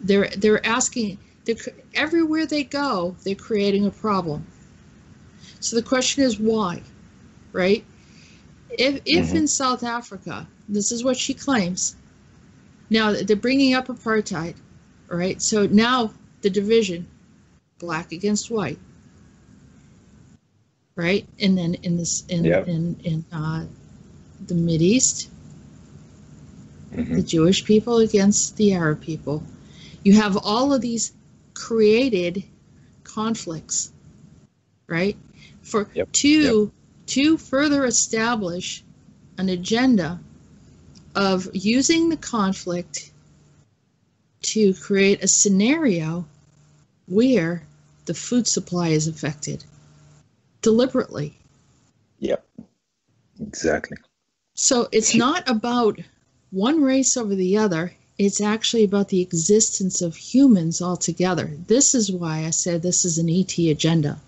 B: they're asking, everywhere they go, they're creating a problem. So the question is why, right? If in South Africa, this is what she claims. Now they're bringing up apartheid, right? So now the division, black against white, right? And then in the Mideast, the Jewish people against the Arab people. You have all of these created conflicts, right? To further establish an agenda of using the conflict to create a scenario where the food supply is affected deliberately.
C: Yep, exactly.
B: So it's not about one race over the other. It's actually about the existence of humans altogether. This is why I said this is an ET agenda.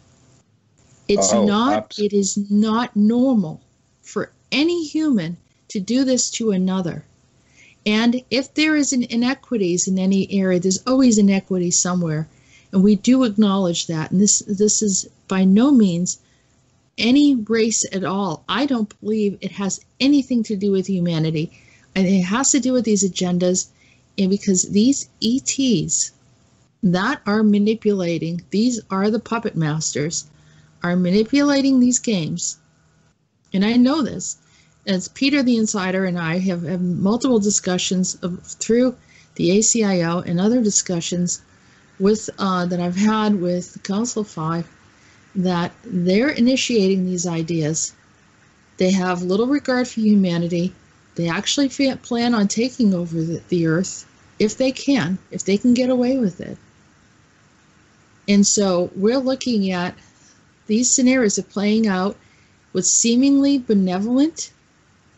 B: It is not normal for any human to do this to another. And if there is an inequities in any area, there's always inequity somewhere. And we do acknowledge that. And this is by no means any race at all. I don't believe it has anything to do with humanity. And it has to do with these agendas. And because these ETs that are manipulating, these are the puppet masters, are manipulating these games. And I know this, as Peter the Insider and I have multiple discussions through the ACIO and other discussions with that I've had with Council 5, that they're initiating these ideas. They have little regard for humanity. They actually plan on taking over the earth if they can get away with it. And so we're looking at these scenarios are playing out with seemingly benevolent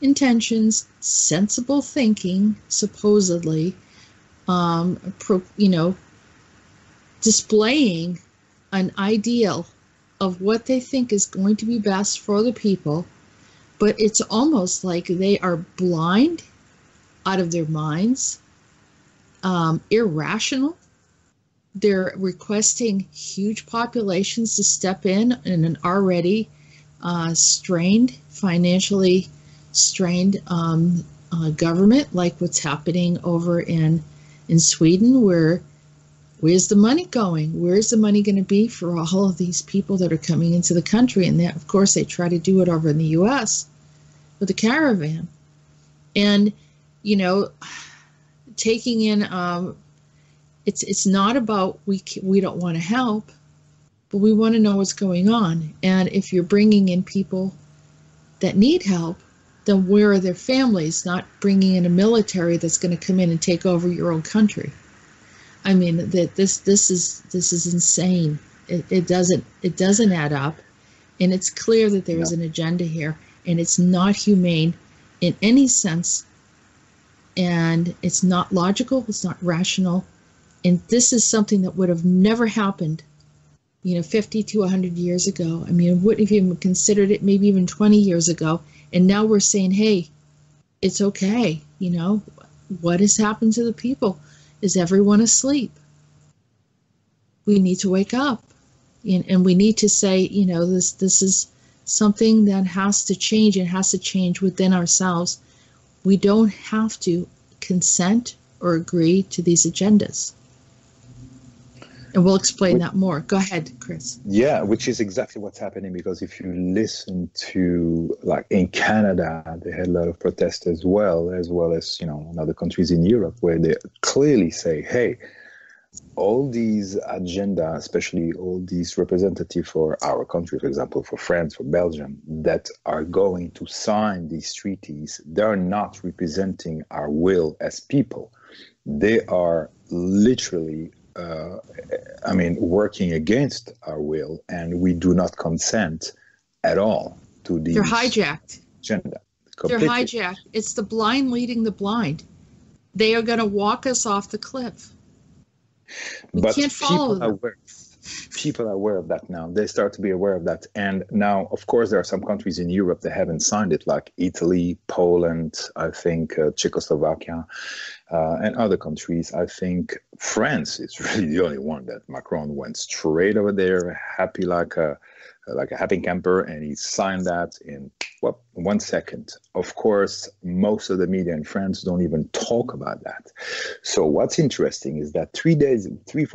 B: intentions, sensible thinking, supposedly, displaying an ideal of what they think is going to be best for the people, but it's almost like they are blind, out of their minds, irrational. They're requesting huge populations to step in an already financially strained government, like what's happening over in Sweden, where's the money going? Where's the money going to be for all of these people that are coming into the country? And that, of course, they try to do it over in the U.S. with the caravan. And, taking in, it's not about we don't want to help, but we want to know what's going on. And if you're bringing in people that need help, then where are their families? Not bringing in a military that's going to come in and take over your own country. I mean, that this is insane. It doesn't add up, and it's clear that there is an agenda here, and it's not humane in any sense, and it's not logical. It's not rational, and this is something that would have never happened, 50 to 100 years ago. I mean, what if you considered it maybe even 20 years ago? And now we're saying, hey, it's okay. What has happened to the people? Is everyone asleep? We need to wake up, and we need to say, this is something that has to change. It has to change within ourselves. We don't have to consent or agree to these agendas. And we'll explain that more. Go ahead, Chris.
C: Yeah, which is exactly what's happening, because if you listen to, like in Canada, they had a lot of protests as well as, in other countries in Europe, where they clearly say, hey, all these agenda, especially all these representatives for our country, for example, for France, for Belgium, that are going to sign these treaties, they're not representing our will as people. They are literally working against our will, and we do not consent at all to these.
B: They're hijacked.
C: Agenda.
B: Completely. They're hijacked. It's the blind leading the blind. They are going to walk us off the cliff. We can't follow them.
C: People are aware of that now. They start to be aware of that. And now, of course, there are some countries in Europe that haven't signed it, like Italy, Poland, I think Czechoslovakia, and other countries. I think France is really the only one that Macron went straight over there, happy like a happy camper, and he signed that in 1 second. Of course, most of the media in France don't even talk about that. So what's interesting is that 4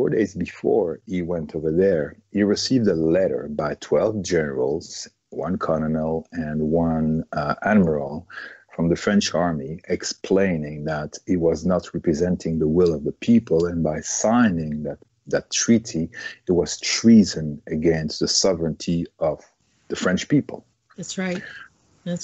C: days before he went over there, he received a letter by 12 generals, 1 colonel and 1 admiral from the French army, explaining that he was not representing the will of the people, and by signing that treaty, it was treason against the sovereignty of the French people.
B: That's right.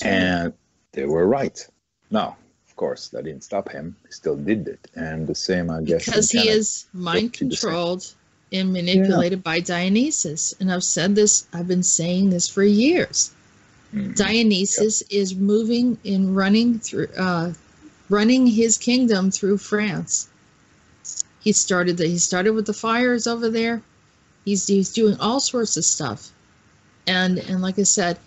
C: And they were right. Now, of course, that didn't stop him. He still did it. And the same, I guess.
B: Because he is mind-controlled and manipulated by Dionysus. And I've been saying this for years. Mm-hmm. Dionysus is moving and running through running his kingdom through France. He started with the fires over there. He's doing all sorts of stuff, and like I said,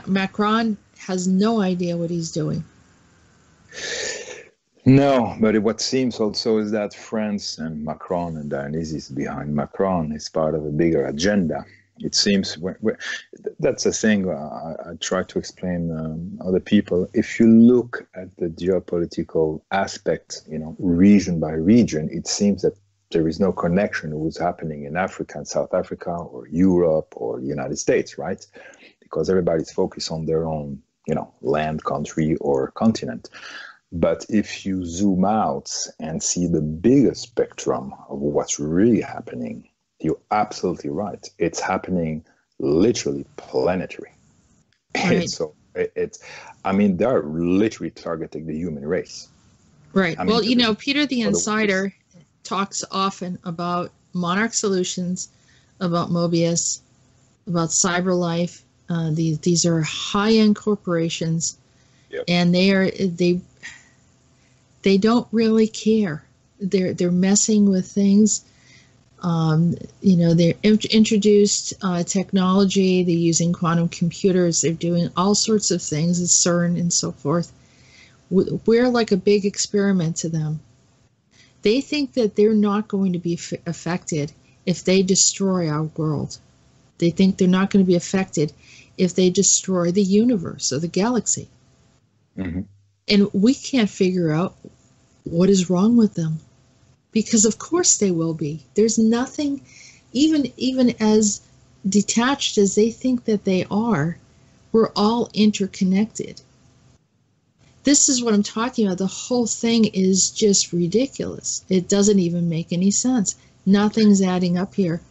B: Macron has no idea what he's doing.
C: No, but what seems also is that France and Macron and Dionysus behind Macron is part of a bigger agenda. It seems that's the thing I try to explain other people. If you look at the geopolitical aspect, region by region, it seems that there is no connection to what's happening in Africa and South Africa or Europe or the United States, right? Because everybody's focused on their own, land, country, or continent. But if you zoom out and see the bigger spectrum of what's really happening, you're absolutely right. It's happening literally planetary.
B: Right.
C: So they're literally targeting the human race.
B: Right. Well, Peter the Insider talks often about Monarch Solutions, about Mobius, about CyberLife. These are high-end corporations, yep. And they don't really care. They're messing with things. They're introduced technology. They're using quantum computers. They're doing all sorts of things at CERN and so forth. We're like a big experiment to them. They think that they're not going to be affected if they destroy our world. They think they're not going to be affected if they destroy the universe or the galaxy. Mm-hmm. And we can't figure out what is wrong with them, because of course they will be. There's nothing, even as detached as they think that they are, we're all interconnected. This is what I'm talking about. The whole thing is just ridiculous. It doesn't even make any sense. Nothing's adding up here.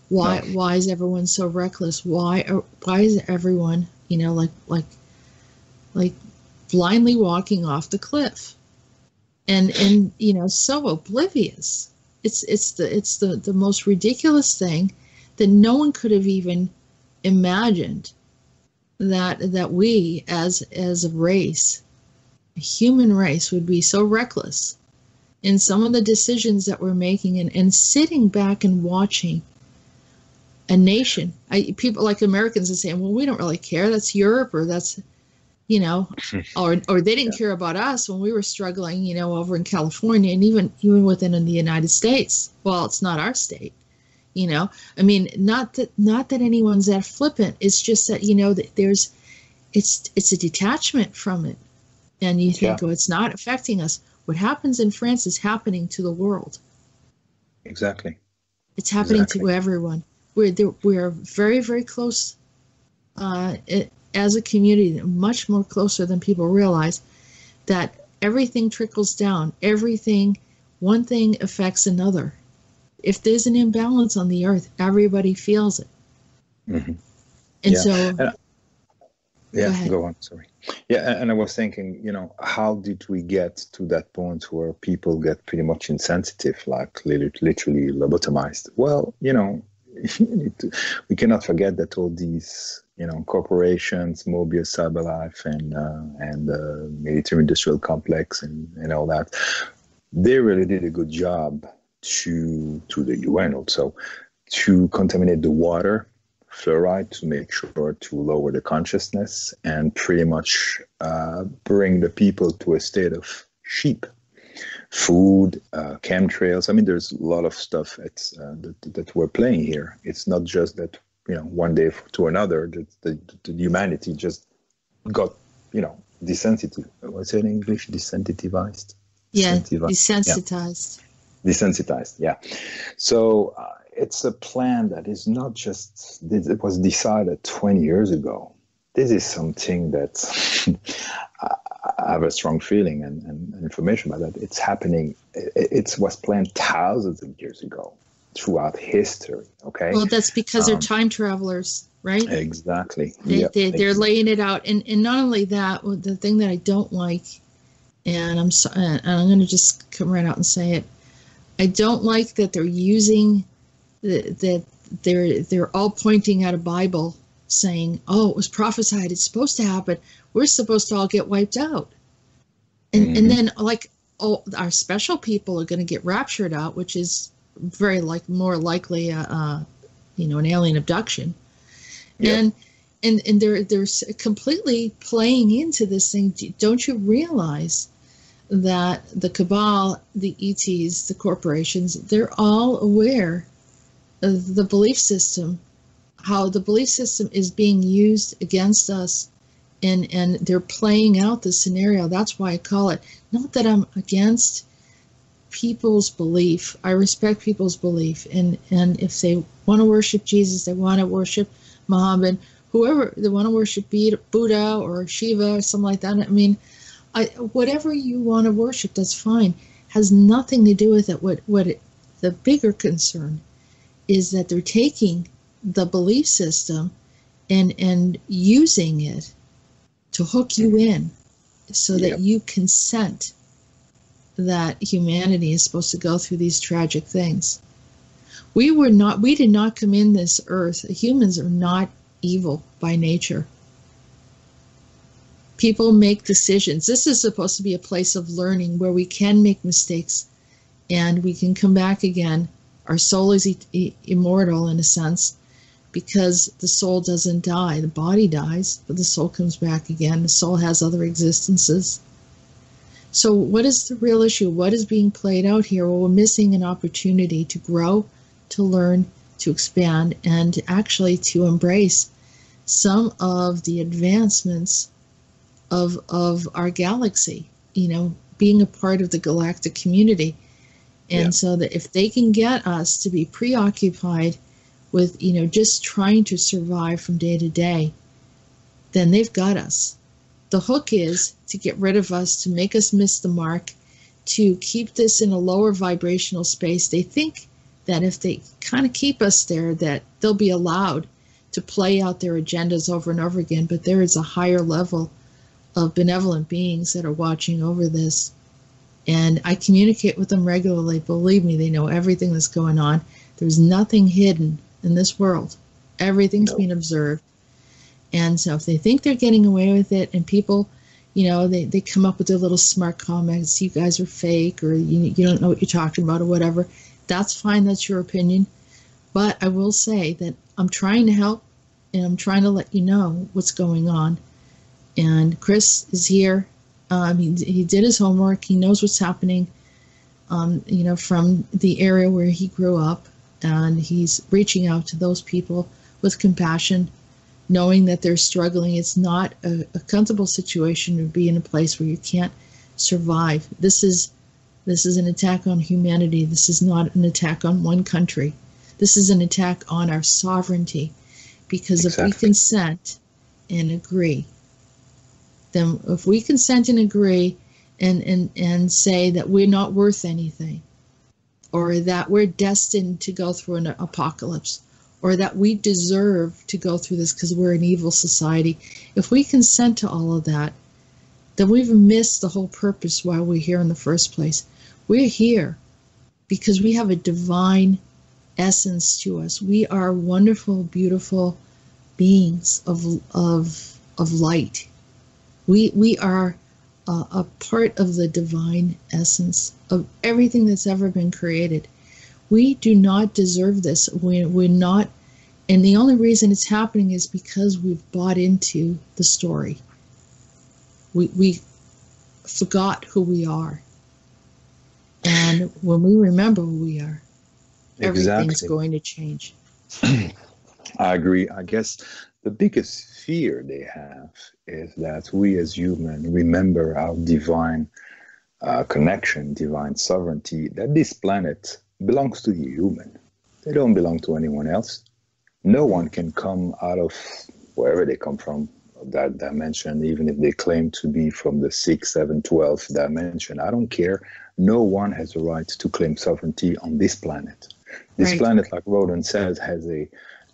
B: Why is everyone so reckless? Why is everyone, like blindly walking off the cliff? And so oblivious. It's the most ridiculous thing that no one could have even imagined that we as a race, a human race, would be so reckless in some of the decisions that we're making, and sitting back and watching a nation. People like Americans are saying, well, we don't really care. That's Europe, or that's, or they didn't care about us when we were struggling, over in California, and even within the United States. Well, it's not our state, not that anyone's that flippant. It's just that, that it's a detachment from it. And you think, it's not affecting us. What happens in France is happening to the world.
C: Exactly.
B: It's happening to everyone. We're very, very close as a community, much more closer than people realize, that everything trickles down. One thing affects another. If there's an imbalance on the earth, everybody feels it. Mm-hmm. And
C: go on, sorry. Yeah, and I was thinking, how did we get to that point where people get pretty much insensitive, like literally lobotomized? Well, we cannot forget that all these, corporations, Mobius, CyberLife, and the military-industrial complex, and all that, they really did a good job to the UN also, to contaminate the water, fluoride, to make sure to lower the consciousness and pretty much bring the people to a state of sheep. Food, chemtrails. There's a lot of stuff that we're playing here. It's not just that, one day to another, the humanity just got, desensitized. What's it in English? Desensitized?
B: Yeah, desensitized.
C: Yeah. Desensitized, yeah. So it's a plan that is not just, it was decided 20 years ago. This is something that I have a strong feeling and information about that. It's happening. It was planned thousands of years ago throughout history. Okay.
B: Well, that's because they're time travelers, right?
C: Exactly.
B: They're laying it out, and not only that. The thing that I don't like, and I'm going to just come right out and say it. I don't like that they're using that they're all pointing at a Bible, saying, "Oh, it was prophesied. It's supposed to happen. We're supposed to all get wiped out." And then like, oh, our special people are going to get raptured out, which is very more likely an alien abduction.
C: Yep.
B: And they're completely playing into this thing. Don't you realize that the cabal, the ETs, the corporations, they're all aware of the belief system, how the belief system is being used against us, and they're playing out the scenario. That's why I call it, not that I'm against people's belief. I respect people's belief, and if they want to worship Jesus, they want to worship Muhammad, whoever, they want to worship Buddha or Shiva or something like that. I mean, whatever you want to worship, that's fine. Has nothing to do with it. The bigger concern is that they're taking the belief system and using it to hook you in, so that you consent that humanity is supposed to go through these tragic things. We did not come in this earth. Humans are not evil by nature. People make decisions. This is supposed to be a place of learning where we can make mistakes and we can come back again. Our soul is immortal in a sense, because the soul doesn't die. The body dies, but the soul comes back again. The soul has other existences. So what is the real issue? What is being played out here? Well, we're missing an opportunity to grow, to learn, to expand, and actually to embrace some of the advancements of our galaxy, being a part of the galactic community. And so that if they can get us to be preoccupied with, just trying to survive from day to day, then they've got us. The hook is to get rid of us, to make us miss the mark, to keep this in a lower vibrational space. They think that if they kind of keep us there, that they'll be allowed to play out their agendas over and over again. But there is a higher level of benevolent beings that are watching over this. And I communicate with them regularly. Believe me, they know everything that's going on. There's nothing hidden in this world. Everything's being observed. And so if they think they're getting away with it, and people, they come up with their little smart comments, you guys are fake, or you don't know what you're talking about, or whatever, that's fine, that's your opinion. But I will say that I'm trying to help, and I'm trying to let you know what's going on. And Chris is here. He did his homework. He knows what's happening, from the area where he grew up, and he's reaching out to those people with compassion, knowing that they're struggling. It's not a comfortable situation to be in a place where you can't survive. This is an attack on humanity. This is not an attack on one country. This is an attack on our sovereignty, because if we consent and agree, then if we consent and agree and say that we're not worth anything, or that we're destined to go through an apocalypse, or that we deserve to go through this because we're an evil society, if we consent to all of that, then we've missed the whole purpose why we're here in the first place. We're here because we have a divine essence to us. We are wonderful, beautiful beings of light. We are a part of the divine essence of everything that's ever been created. We do not deserve this. We're not, and the only reason it's happening is because we've bought into the story. We forgot who we are. And when we remember who we are, everything's going to change.
C: I agree. I guess the biggest fear they have is that we as humans remember our divine connection, divine sovereignty, that this planet belongs to the human. They don't belong to anyone else. No one can come out of wherever they come from, that dimension, even if they claim to be from the 6th, 7th, 12th dimension. I don't care. No one has the right to claim sovereignty on this planet. This planet, like Rodan says, has a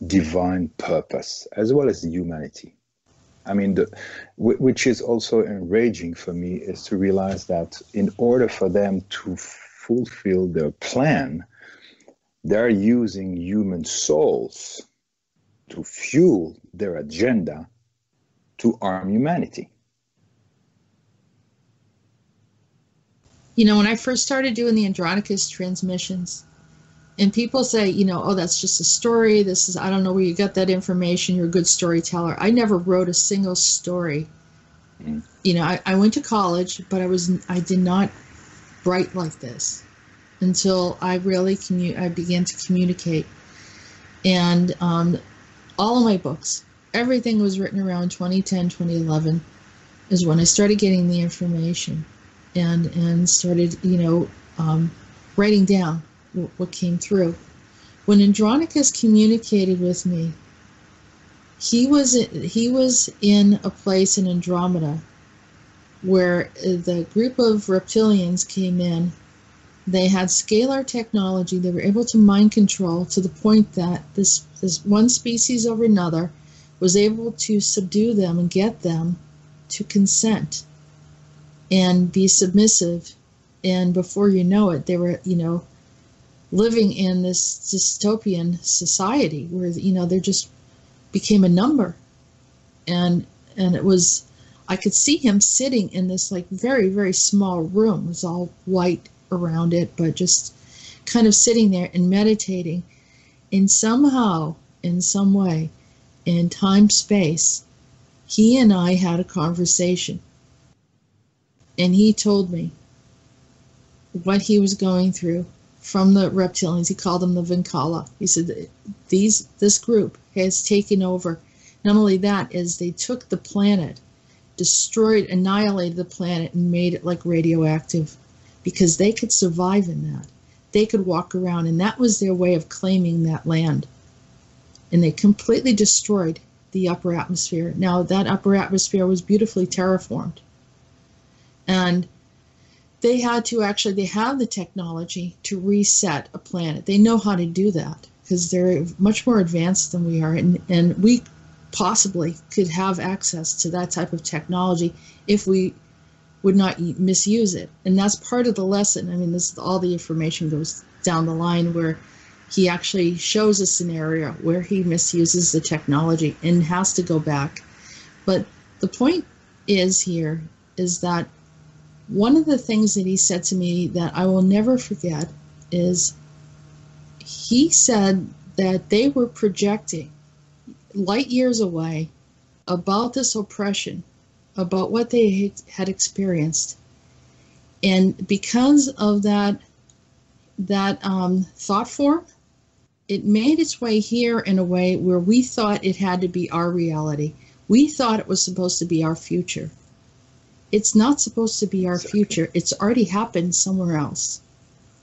C: divine purpose, as well as the humanity. I mean, which is also enraging for me, is to realize that in order for them to fulfill their plan, they're using human souls to fuel their agenda to harm humanity.
B: When I first started doing the Andronicus transmissions, and people say, oh, that's just a story. I don't know where you got that information. You're a good storyteller. I never wrote a single story.
C: Mm.
B: I went to college, but I did not write like this until I really I began to communicate. And all of my books, everything was written around 2010, 2011 is when I started getting the information and started, writing down what came through. When Andronicus communicated with me, he was in a place in Andromeda where the group of reptilians came in. They had scalar technology. They were able to mind control to the point that this one species over another was able to subdue them and get them to consent and be submissive. And before you know it, they were, living in this dystopian society where, they just became a number. And it was, I could see him sitting in this like very, very small room. It was all white around it, but just kind of sitting there and meditating. And somehow, in some way, in time, space, he and I had a conversation. And he told me what he was going through from the reptilians. He called them the Vinkala. He said this group has taken over. Not only that, is they took the planet, destroyed, annihilated the planet, and made it like radioactive, because they could survive in that. They could walk around, and that was their way of claiming that land. And they completely destroyed the upper atmosphere. Now, that upper atmosphere was beautifully terraformed. And they have the technology to reset a planet. They know how to do that because they're much more advanced than we are. And we possibly could have access to that type of technology if we would not misuse it. And that's part of the lesson. I mean, all the information goes down the line where he actually shows a scenario where he misuses the technology and has to go back. But the point is that one of the things that he said to me that I will never forget is he said that they were projecting light years away about this oppression, about what they had experienced. And because of that thought form, it made its way here in a way where we thought it had to be our reality. We thought it was supposed to be our future. It's not supposed to be our future. It's already happened somewhere else.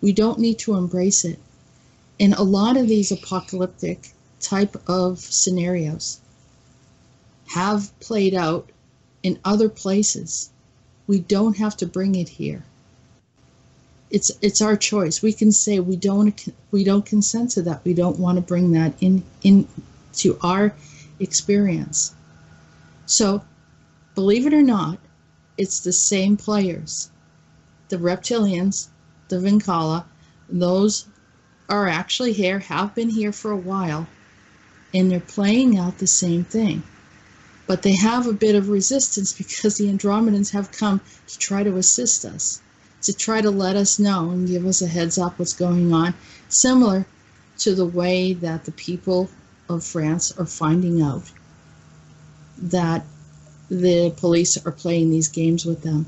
B: We don't need to embrace it. And a lot of these apocalyptic type of scenarios have played out in other places. We don't have to bring it here. It's our choice. We can say we don't consent to that. We don't want to bring that into our experience. So, believe it or not, it's the same players. The reptilians, the Vinkala, those are actually here, have been here for a while, and they're playing out the same thing. But they have a bit of resistance because the Andromedans have come to try to assist us, to try to let us know and give us a heads up what's going on, similar to the way that the people of France are finding out that the police are playing these games with them.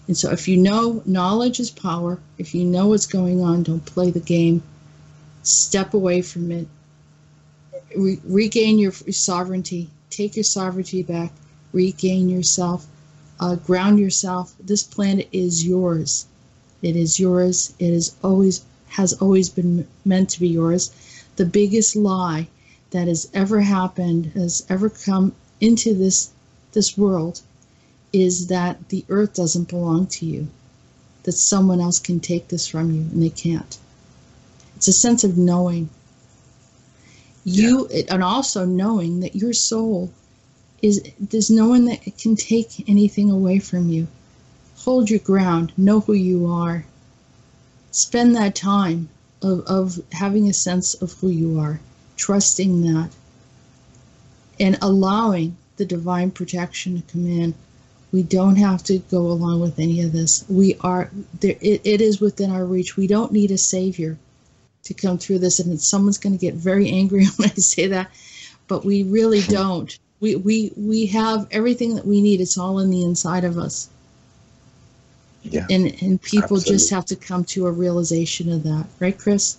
B: And so if you know knowledge is power, if you know what's going on, don't play the game. Step away from it. Regain your sovereignty. Take your sovereignty back. Regain yourself. Ground yourself. This planet is yours. It is yours. It has always been meant to be yours. The biggest lie that has ever happened, has ever come into this world, is that the earth doesn't belong to you, that someone else can take this from you, and they can't. It's a sense of knowing. And also knowing that your soul there's no one that can take anything away from you. Hold your ground. Know who you are. Spend that time of having a sense of who you are, trusting that, and allowing the divine protection to come in We don't have to go along with any of this. We are there. It is within our reach. We don't need a savior to come through this. And someone's going to get very angry when I say that, but we really don't. We have everything that we need. It's all in the inside of us.
C: Yeah.
B: And people
C: Absolutely.
B: just have to come to a realization of that, right, Chris?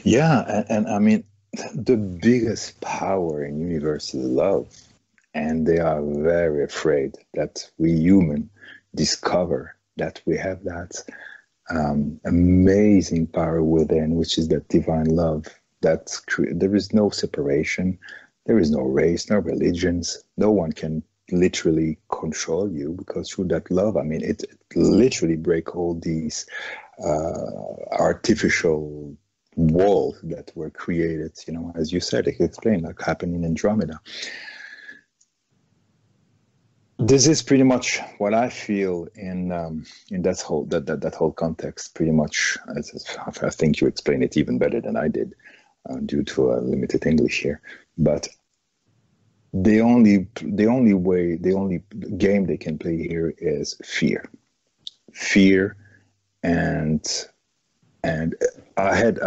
C: Yeah, and I mean, the biggest power in universe is love, and they are very afraid that we human discover that we have that amazing power within, which is that divine love. There is no separation, there is no race, no religions. No one can literally control you, because through that love, I mean, it literally break all these artificial walls that were created, you know, as you said, I explained, like happening in Andromeda. This is pretty much what I feel in that whole context. Pretty much, I think you explained it even better than I did, due to limited English here. But the only game they can play here is fear, and I had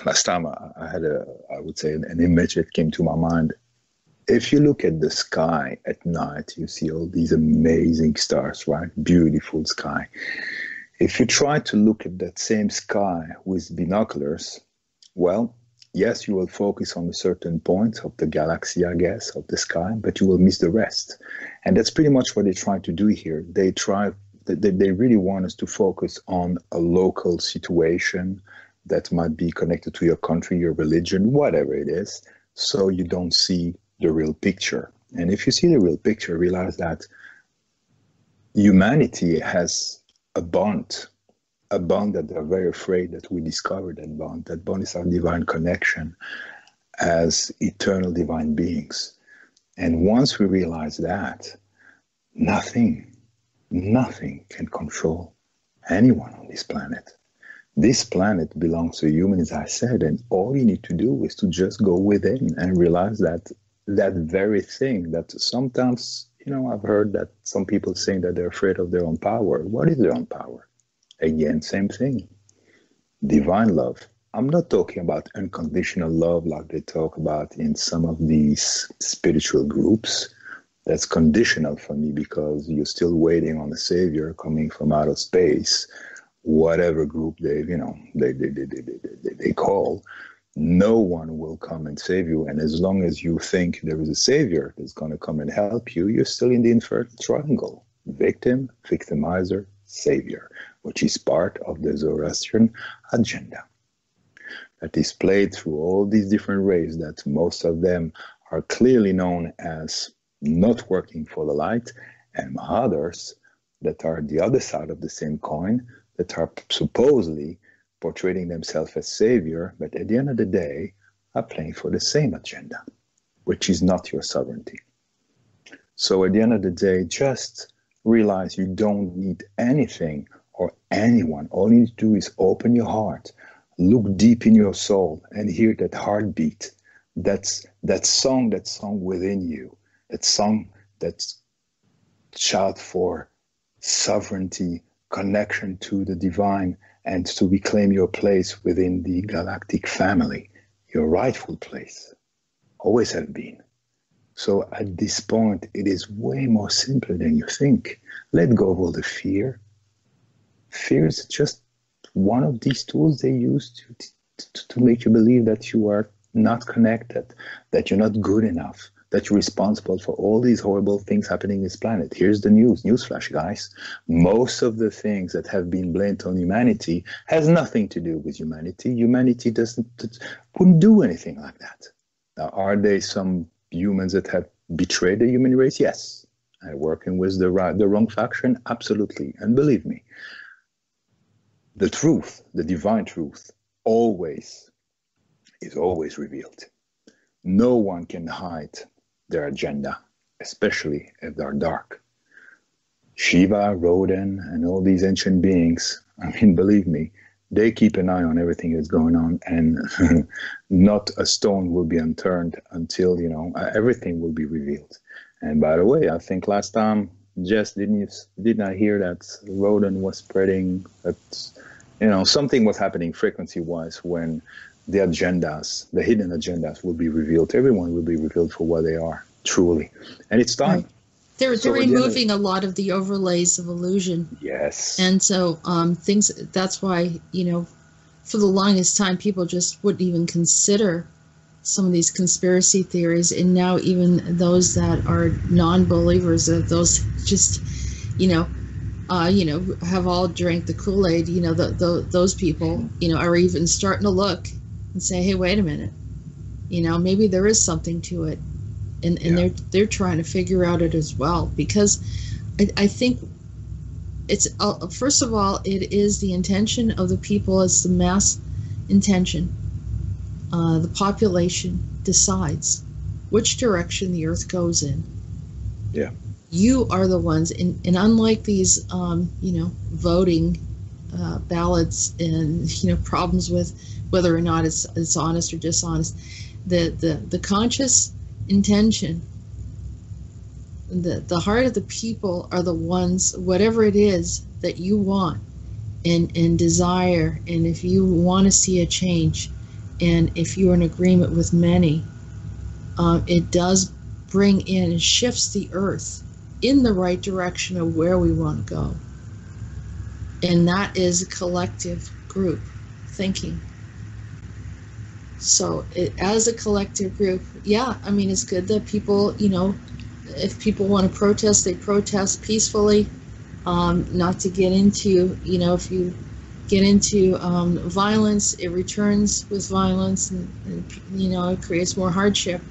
C: last time I would say an image that came to my mind. If you look at the sky at night, you see all these amazing stars, right? Beautiful sky. If you try to look at that same sky with binoculars, well, yes, you will focus on a certain point of the galaxy, I guess, of the sky, but you will miss the rest. And that's pretty much what they try to do here. They really want us to focus on a local situation that might be connected to your country, your religion, whatever it is, so you don't see the real picture. And if you see the real picture, realize that humanity has a bond that they're very afraid that we discover that bond. That bond is our divine connection as eternal divine beings. And once we realize that, nothing can control anyone on this planet. This planet belongs to humans, as I said, and all you need to do is to just go within and realize that very thing that sometimes, you know, I've heard that some people saying that they're afraid of their own power. What is their own power? Again, same thing. Divine love. I'm not talking about unconditional love like they talk about in some of these spiritual groups. That's conditional for me, because you're still waiting on a savior coming from outer space, whatever group they call. No one will come and save you. And as long as you think there is a savior that's going to come and help you, you're still in the infertile triangle. Victim, victimizer, savior, which is part of the Zoroastrian agenda that is played through all these different rays, that most of them are clearly known as not working for the light, and others that are the other side of the same coin, that are supposedly portraying themselves as savior, but at the end of the day are playing for the same agenda, which is not your sovereignty. So at the end of the day, just realize you don't need anything or anyone. All you need to do is open your heart, look deep in your soul, and hear that heartbeat, that song within you, that song that's shout for sovereignty, connection to the divine, and to reclaim your place within the galactic family, your rightful place. Always have been. So at this point, it is way more simpler than you think. Let go of all the fear. Fear is just one of these tools they use to make you believe that you are not connected, that you're not good enough, that you're responsible for all these horrible things happening in this planet. Here's the newsflash, guys. Most of the things that have been blamed on humanity has nothing to do with humanity. Humanity wouldn't do anything like that. Now, are there some humans that have betrayed the human race? Yes. And working with the wrong faction? Absolutely. And believe me, the truth, the divine truth, is always revealed. No one can hide their agenda, especially if they're dark. Shiva, Rodin, and all these ancient beings, I mean, believe me, they keep an eye on everything that's going on, and not a stone will be unturned until, everything will be revealed. And by the way, I think last time just did not hear that rodent was spreading, that something was happening frequency-wise when the agendas, the hidden agendas, will be revealed. Everyone will be revealed for what they are, truly. And it's time.
B: Right. They're removing a lot of the overlays of illusion.
C: Yes.
B: And so that's why, for the longest time, people just wouldn't even consider some of these conspiracy theories. And now even those that are non-believers, those just, have all drank the Kool-Aid, those people, are even starting to look and say, hey, wait a minute, maybe there is something to it. And they're trying to figure out it as well, because I think it's, first of all, it is the intention of the people. It's the mass intention. The population decides which direction the earth goes in.
C: Yeah. You
B: are the ones, and unlike these, voting ballots and, problems with whether or not it's honest or dishonest, the conscious intention, the heart of the people are the ones, whatever it is that you want and desire, and if you want to see a change, and if you're in agreement with many, it does bring in and shifts the earth in the right direction of where we want to go. And that is a collective group thinking. So as a collective group, it's good that people, if people want to protest, they protest peacefully, not to get into, if you get into violence, it returns with violence, and it creates more hardship.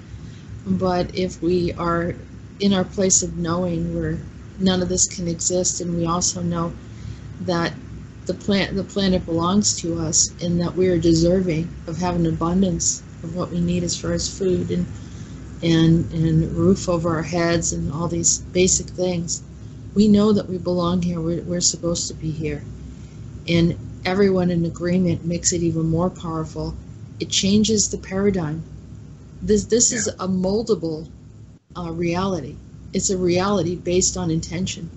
B: But if we are in our place of knowing where none of this can exist, and we also know that the planet belongs to us, and that we are deserving of having abundance of what we need as far as food and roof over our heads and all these basic things. We know that we belong here. We're supposed to be here. And everyone in agreement makes it even more powerful. It changes the paradigm. This is a moldable reality. It's a reality based on intention.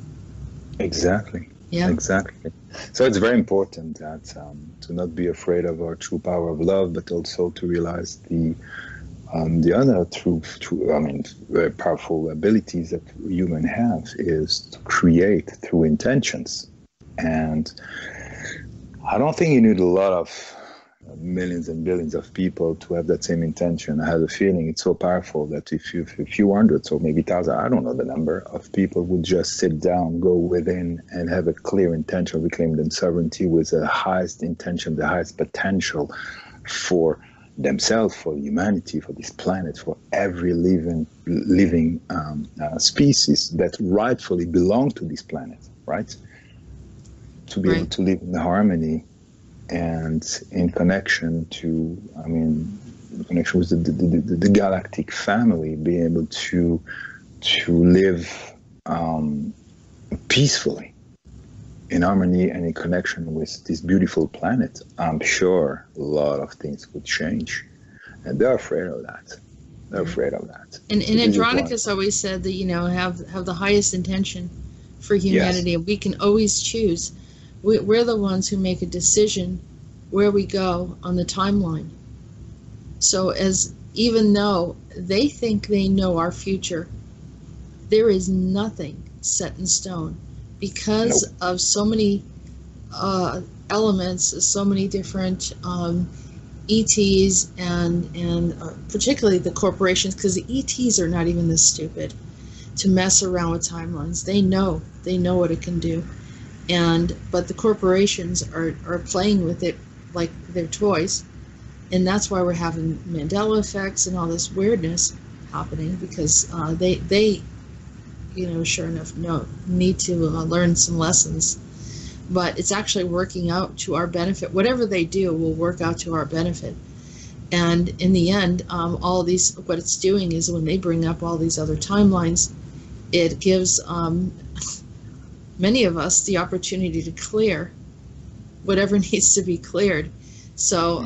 C: Exactly.
B: Yeah.
C: Exactly. So it's very important that to not be afraid of our true power of love, but also to realize the other very powerful abilities that humans have is to create through intentions. And I don't think you need a lot of millions and billions of people to have that same intention. I have a feeling it's so powerful that if a few hundreds or maybe thousands, I don't know the number, of people would just sit down, go within, and have a clear intention of reclaiming their sovereignty with the highest intention, the highest potential for themselves, for humanity, for this planet, for every living species that rightfully belong to this planet, right? To be able to live in harmony and in connection connection with the galactic family, being able to live peacefully in harmony and in connection with this beautiful planet. I'm sure a lot of things would change, and they're afraid of that. They're afraid of that.
B: And Andronicus always said that have the highest intention for humanity, yes. And we can always choose. We're the ones who make a decision where we go on the timeline. So even though they think they know our future, there is nothing set in stone because of so many elements, so many different ETs and particularly the corporations, because the ETs are not even this stupid to mess around with timelines. They know what it can do. But the corporations are playing with it like their toys, and that's why we're having Mandela effects and all this weirdness happening, because they sure enough need to learn some lessons. But it's actually working out to our benefit. Whatever they do will work out to our benefit. And in the end, all these, what it's doing is when they bring up all these other timelines, it gives many of us the opportunity to clear whatever needs to be cleared. So,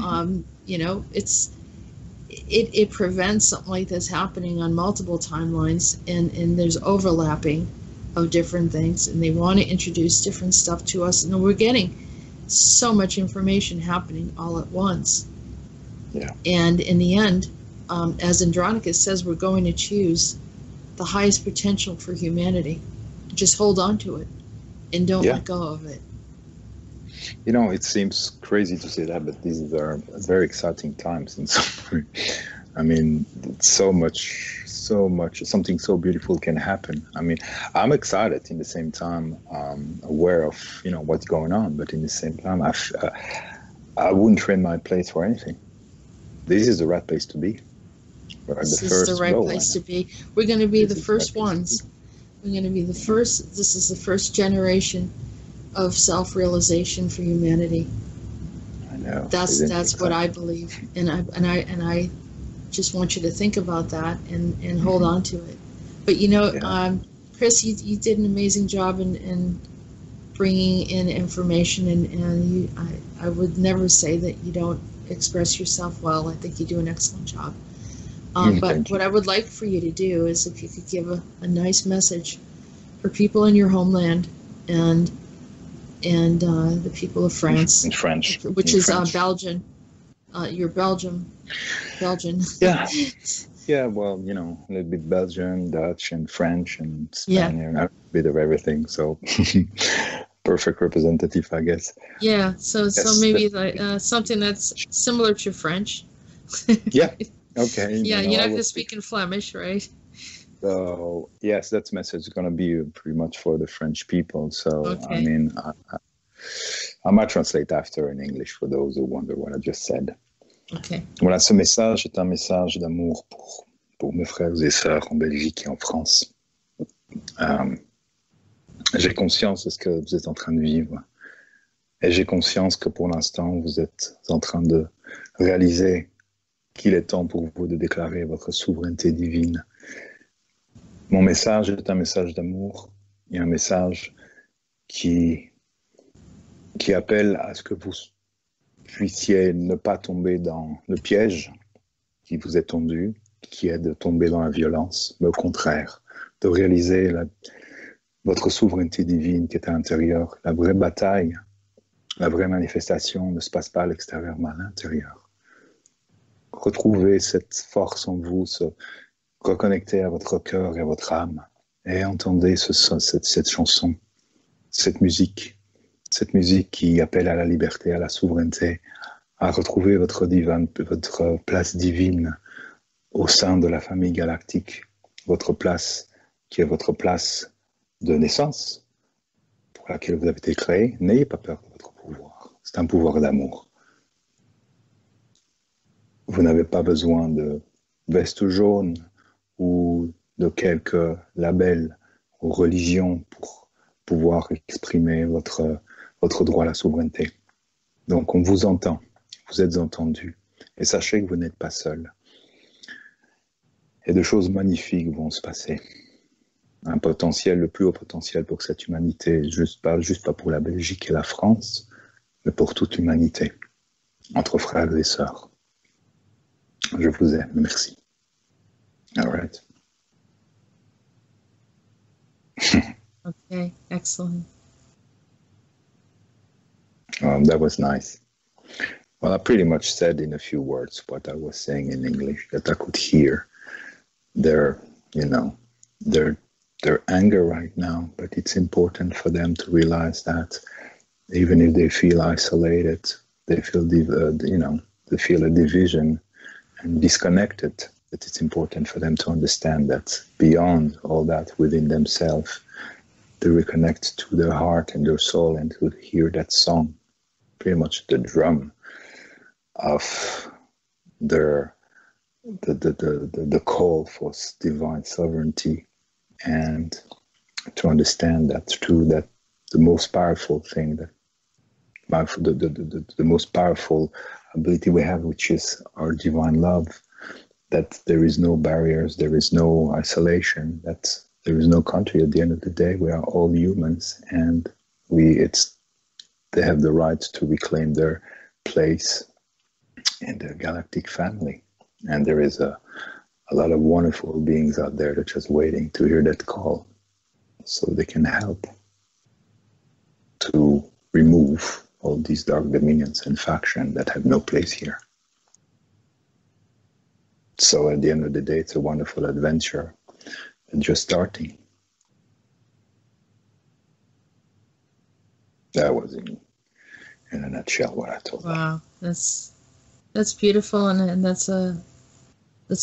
B: it prevents something like this happening on multiple timelines, and there's overlapping of different things, and they want to introduce different stuff to us, and we're getting so much information happening all at once.
C: Yeah.
B: And in the end, as Andronicus says, we're going to choose the highest potential for humanity. Just hold on to it and don't let go of it.
C: You know, it seems crazy to say that, but these are very exciting times in some way. I mean, so much, something so beautiful can happen. I mean, I'm excited in the same time, aware of, you know, what's going on, but in the same time, I wouldn't trade my place for anything. This is the right place to be.
B: This is the right place to be. We're going to be the first ones. We're going to be the first. This is the first generation of self-realization for humanity.
C: I know.
B: That's what I believe, and I just want you to think about that and hold on to it. But you know, Chris, you did an amazing job in bringing in information, and I would never say that you don't express yourself well. I think you do an excellent job. But what I would like for you to do is if you could give a nice message for people in your homeland and the people of France,
C: in French,
B: which is Belgian. You're Belgian.
C: Yeah. Well, you know, a little bit Belgian, Dutch, and French, and Spanish, and a bit of everything. So, perfect representative, I guess.
B: Yeah. So maybe like something that's similar to French.
C: Yeah. Okay.
B: Yeah, you're not going to speak in Flemish, right?
C: So yes, that message is going to be pretty much for the French people. So okay. I mean, I might translate after in English for those who wonder what I just said.
B: Okay.
C: Voilà, ce message est un message d'amour pour mes frères et sœurs en Belgique et en France. J'ai conscience de ce que vous êtes en train de vivre. Et j'ai conscience que pour l'instant, vous êtes en train de réaliser qu'il est temps pour vous de déclarer votre souveraineté divine. Mon message est un message d'amour et un message qui appelle à ce que vous puissiez ne pas tomber dans le piège qui vous est tendu, qui est de tomber dans la violence, mais au contraire, de réaliser votre souveraineté divine qui est à l'intérieur. La vraie bataille, la vraie manifestation ne se passe pas à l'extérieur, mais à l'intérieur. Retrouvez cette force en vous, se reconnecter à votre cœur et à votre âme, et entendez cette chanson, cette musique qui appelle à la liberté, à la souveraineté, à retrouver votre place divine au sein de la famille galactique, votre place qui est votre place de naissance, pour laquelle vous avez été créé. N'ayez pas peur de votre pouvoir, c'est un pouvoir d'amour. Vous n'avez pas besoin de veste jaune ou de quelques labels ou religions pour pouvoir exprimer votre droit à la souveraineté. Donc on vous entend, vous êtes entendu, et sachez que vous n'êtes pas seul. Et de choses magnifiques vont se passer. Un potentiel, le plus haut potentiel pour cette humanité, juste pas pour la Belgique et la France, mais pour toute l'humanité, entre frères et sœurs. Je vous aime, merci. All right.
B: Okay, excellent.
C: That was nice. Well, I pretty much said in a few words what I was saying in English, that I could hear their anger right now, but it's important for them to realize that even if they feel isolated, they feel they feel a division and disconnected, that it's important for them to understand that beyond all that within themselves, they reconnect to their heart and their soul and to hear that song, pretty much the drum of the call for divine sovereignty, and to understand that through that the most powerful thing, the most powerful ability we have, which is our divine love, that there is no barriers, there is no isolation, that there is no country. At the end of the day, we are all humans, and they have the right to reclaim their place in the galactic family. And there is a lot of wonderful beings out there that are just waiting to hear that call. so they can help to remove all these dark dominions and factions that have no place here. So at the end of the day, it's a wonderful adventure and just starting. That was in a nutshell what I told them.
B: Wow, that's beautiful, and that's a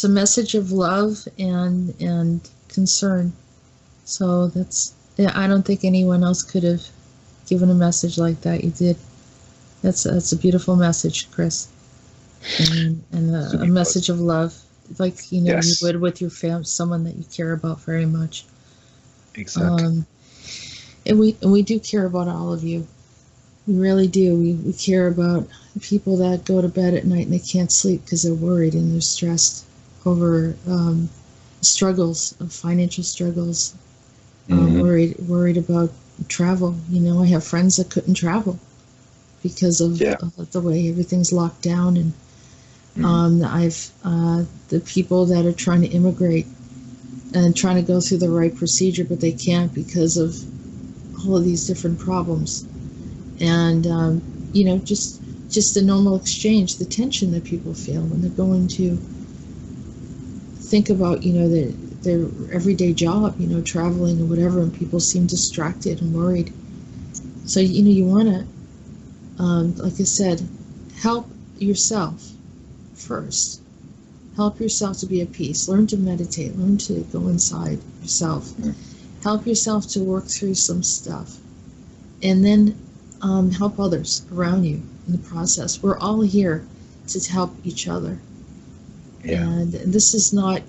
B: message of love and concern. So I don't think anyone else could have given a message like that. You did. That's a beautiful message, Chris, and a message of love, like
C: Yes.
B: you would with your someone that you care about very much.
C: Exactly.
B: And we do care about all of you. We really do. We care about people that go to bed at night and they can't sleep because they're worried and they're stressed over struggles, financial struggles. Worried about travel. I have friends that couldn't travel because of the way everything's locked down, and I've the people that are trying to immigrate and trying to go through the right procedure, but they can't because of all of these different problems. And just the normal exchange, the tension that people feel when they're going to think about their everyday job, traveling or whatever, and people seem distracted and worried. So you want to, like I said, help yourself first. Help yourself to be at peace. Learn to meditate. Learn to go inside yourself. Help yourself to work through some stuff, and then help others around you in the process. We're all here to help each other. Yeah. And this is not,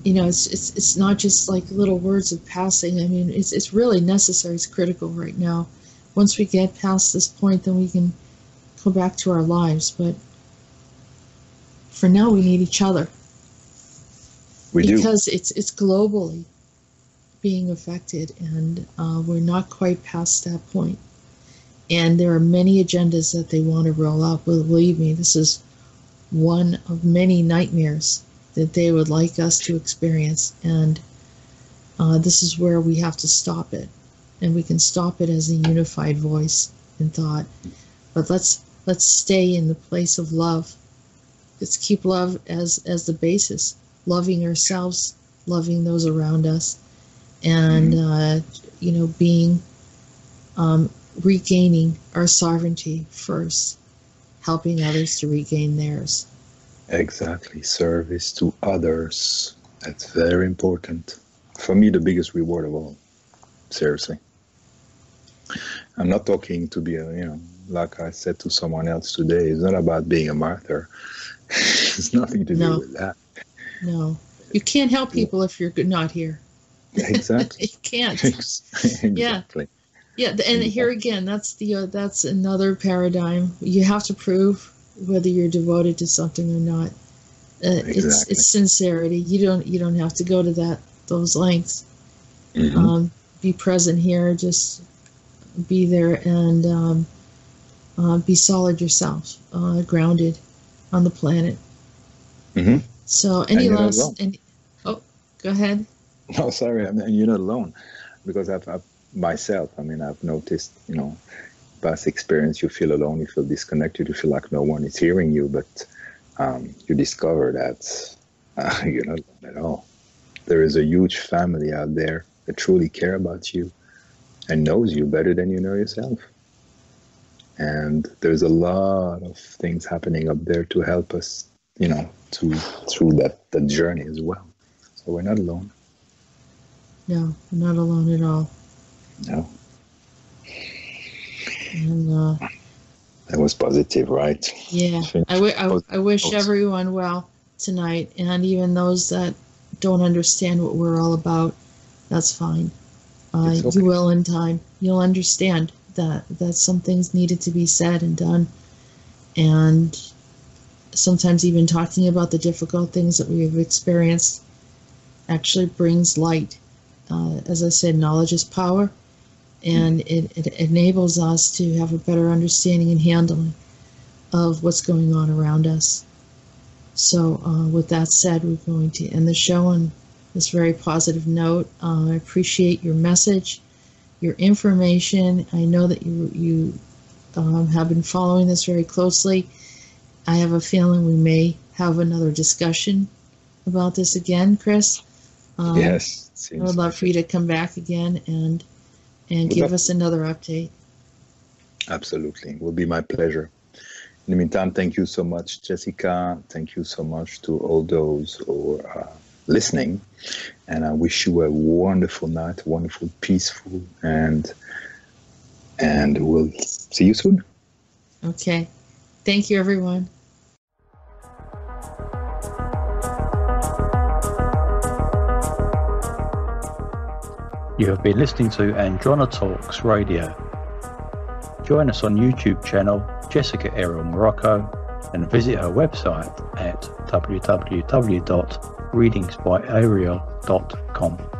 B: it's not just like little words of passing. I mean, it's really necessary. It's critical right now. Once we get past this point, then we can go back to our lives. But for now, we need each other. Because it's globally being affected, and we're not quite past that point. And there are many agendas that they want to roll out. Believe me, this is one of many nightmares that they would like us to experience. And this is where we have to stop it. And we can stop it as a unified voice and thought. But let's stay in the place of love. Let's keep love as the basis. Loving ourselves, loving those around us, and being regaining our sovereignty first, helping others to regain theirs.
C: Exactly. Service to others. That's very important. For me, the biggest reward of all. Seriously. I'm not talking to be like I said to someone else today, it's not about being a martyr. It's nothing to do with that.
B: No. You can't help people if you're not here.
C: Exactly.
B: You can't.
C: Exactly.
B: Yeah, and here again, that's another paradigm. You have to prove whether you're devoted to something or not.
C: Exactly.
B: It's sincerity. You don't have to go to those lengths. Be present here. Just be there and be solid yourself, grounded on the planet. So any last? Go ahead.
C: No, sorry, you're not alone, because I've myself. I mean, I've noticed, past experience. You feel alone. You feel disconnected. You feel like no one is hearing you. But you discover that you're not alone at all. There is a huge family out there that truly care about you and knows you better than you know yourself. And there's a lot of things happening up there to help us, through that journey as well. So we're not alone.
B: No, we're not alone at all.
C: No.
B: And
C: that was positive, right?
B: Yeah. I wish everyone well tonight, and even those that don't understand what we're all about, that's fine. Okay. You will in time. You'll understand that some things needed to be said and done, and sometimes even talking about the difficult things that we've experienced actually brings light. As I said, knowledge is power, and it enables us to have a better understanding and handling of what's going on around us. So with that said, we're going to end the show on this very positive note. I appreciate your message, your information. I know that you have been following this very closely. I have a feeling we may have another discussion about this again, Chris.
C: Yes.
B: I would love for you to come back again and give us another update.
C: Absolutely. It will be my pleasure. In the meantime, thank you so much, Jessica. Thank you so much to all those who are listening. And I wish you a wonderful night, wonderful, peaceful, and we'll see you soon.
B: Okay. Thank you, everyone.
A: You have been listening to Androna Talks Radio. Join us on YouTube channel Jessica Errol Morocco and visit her website at www.readingsbyariel.com.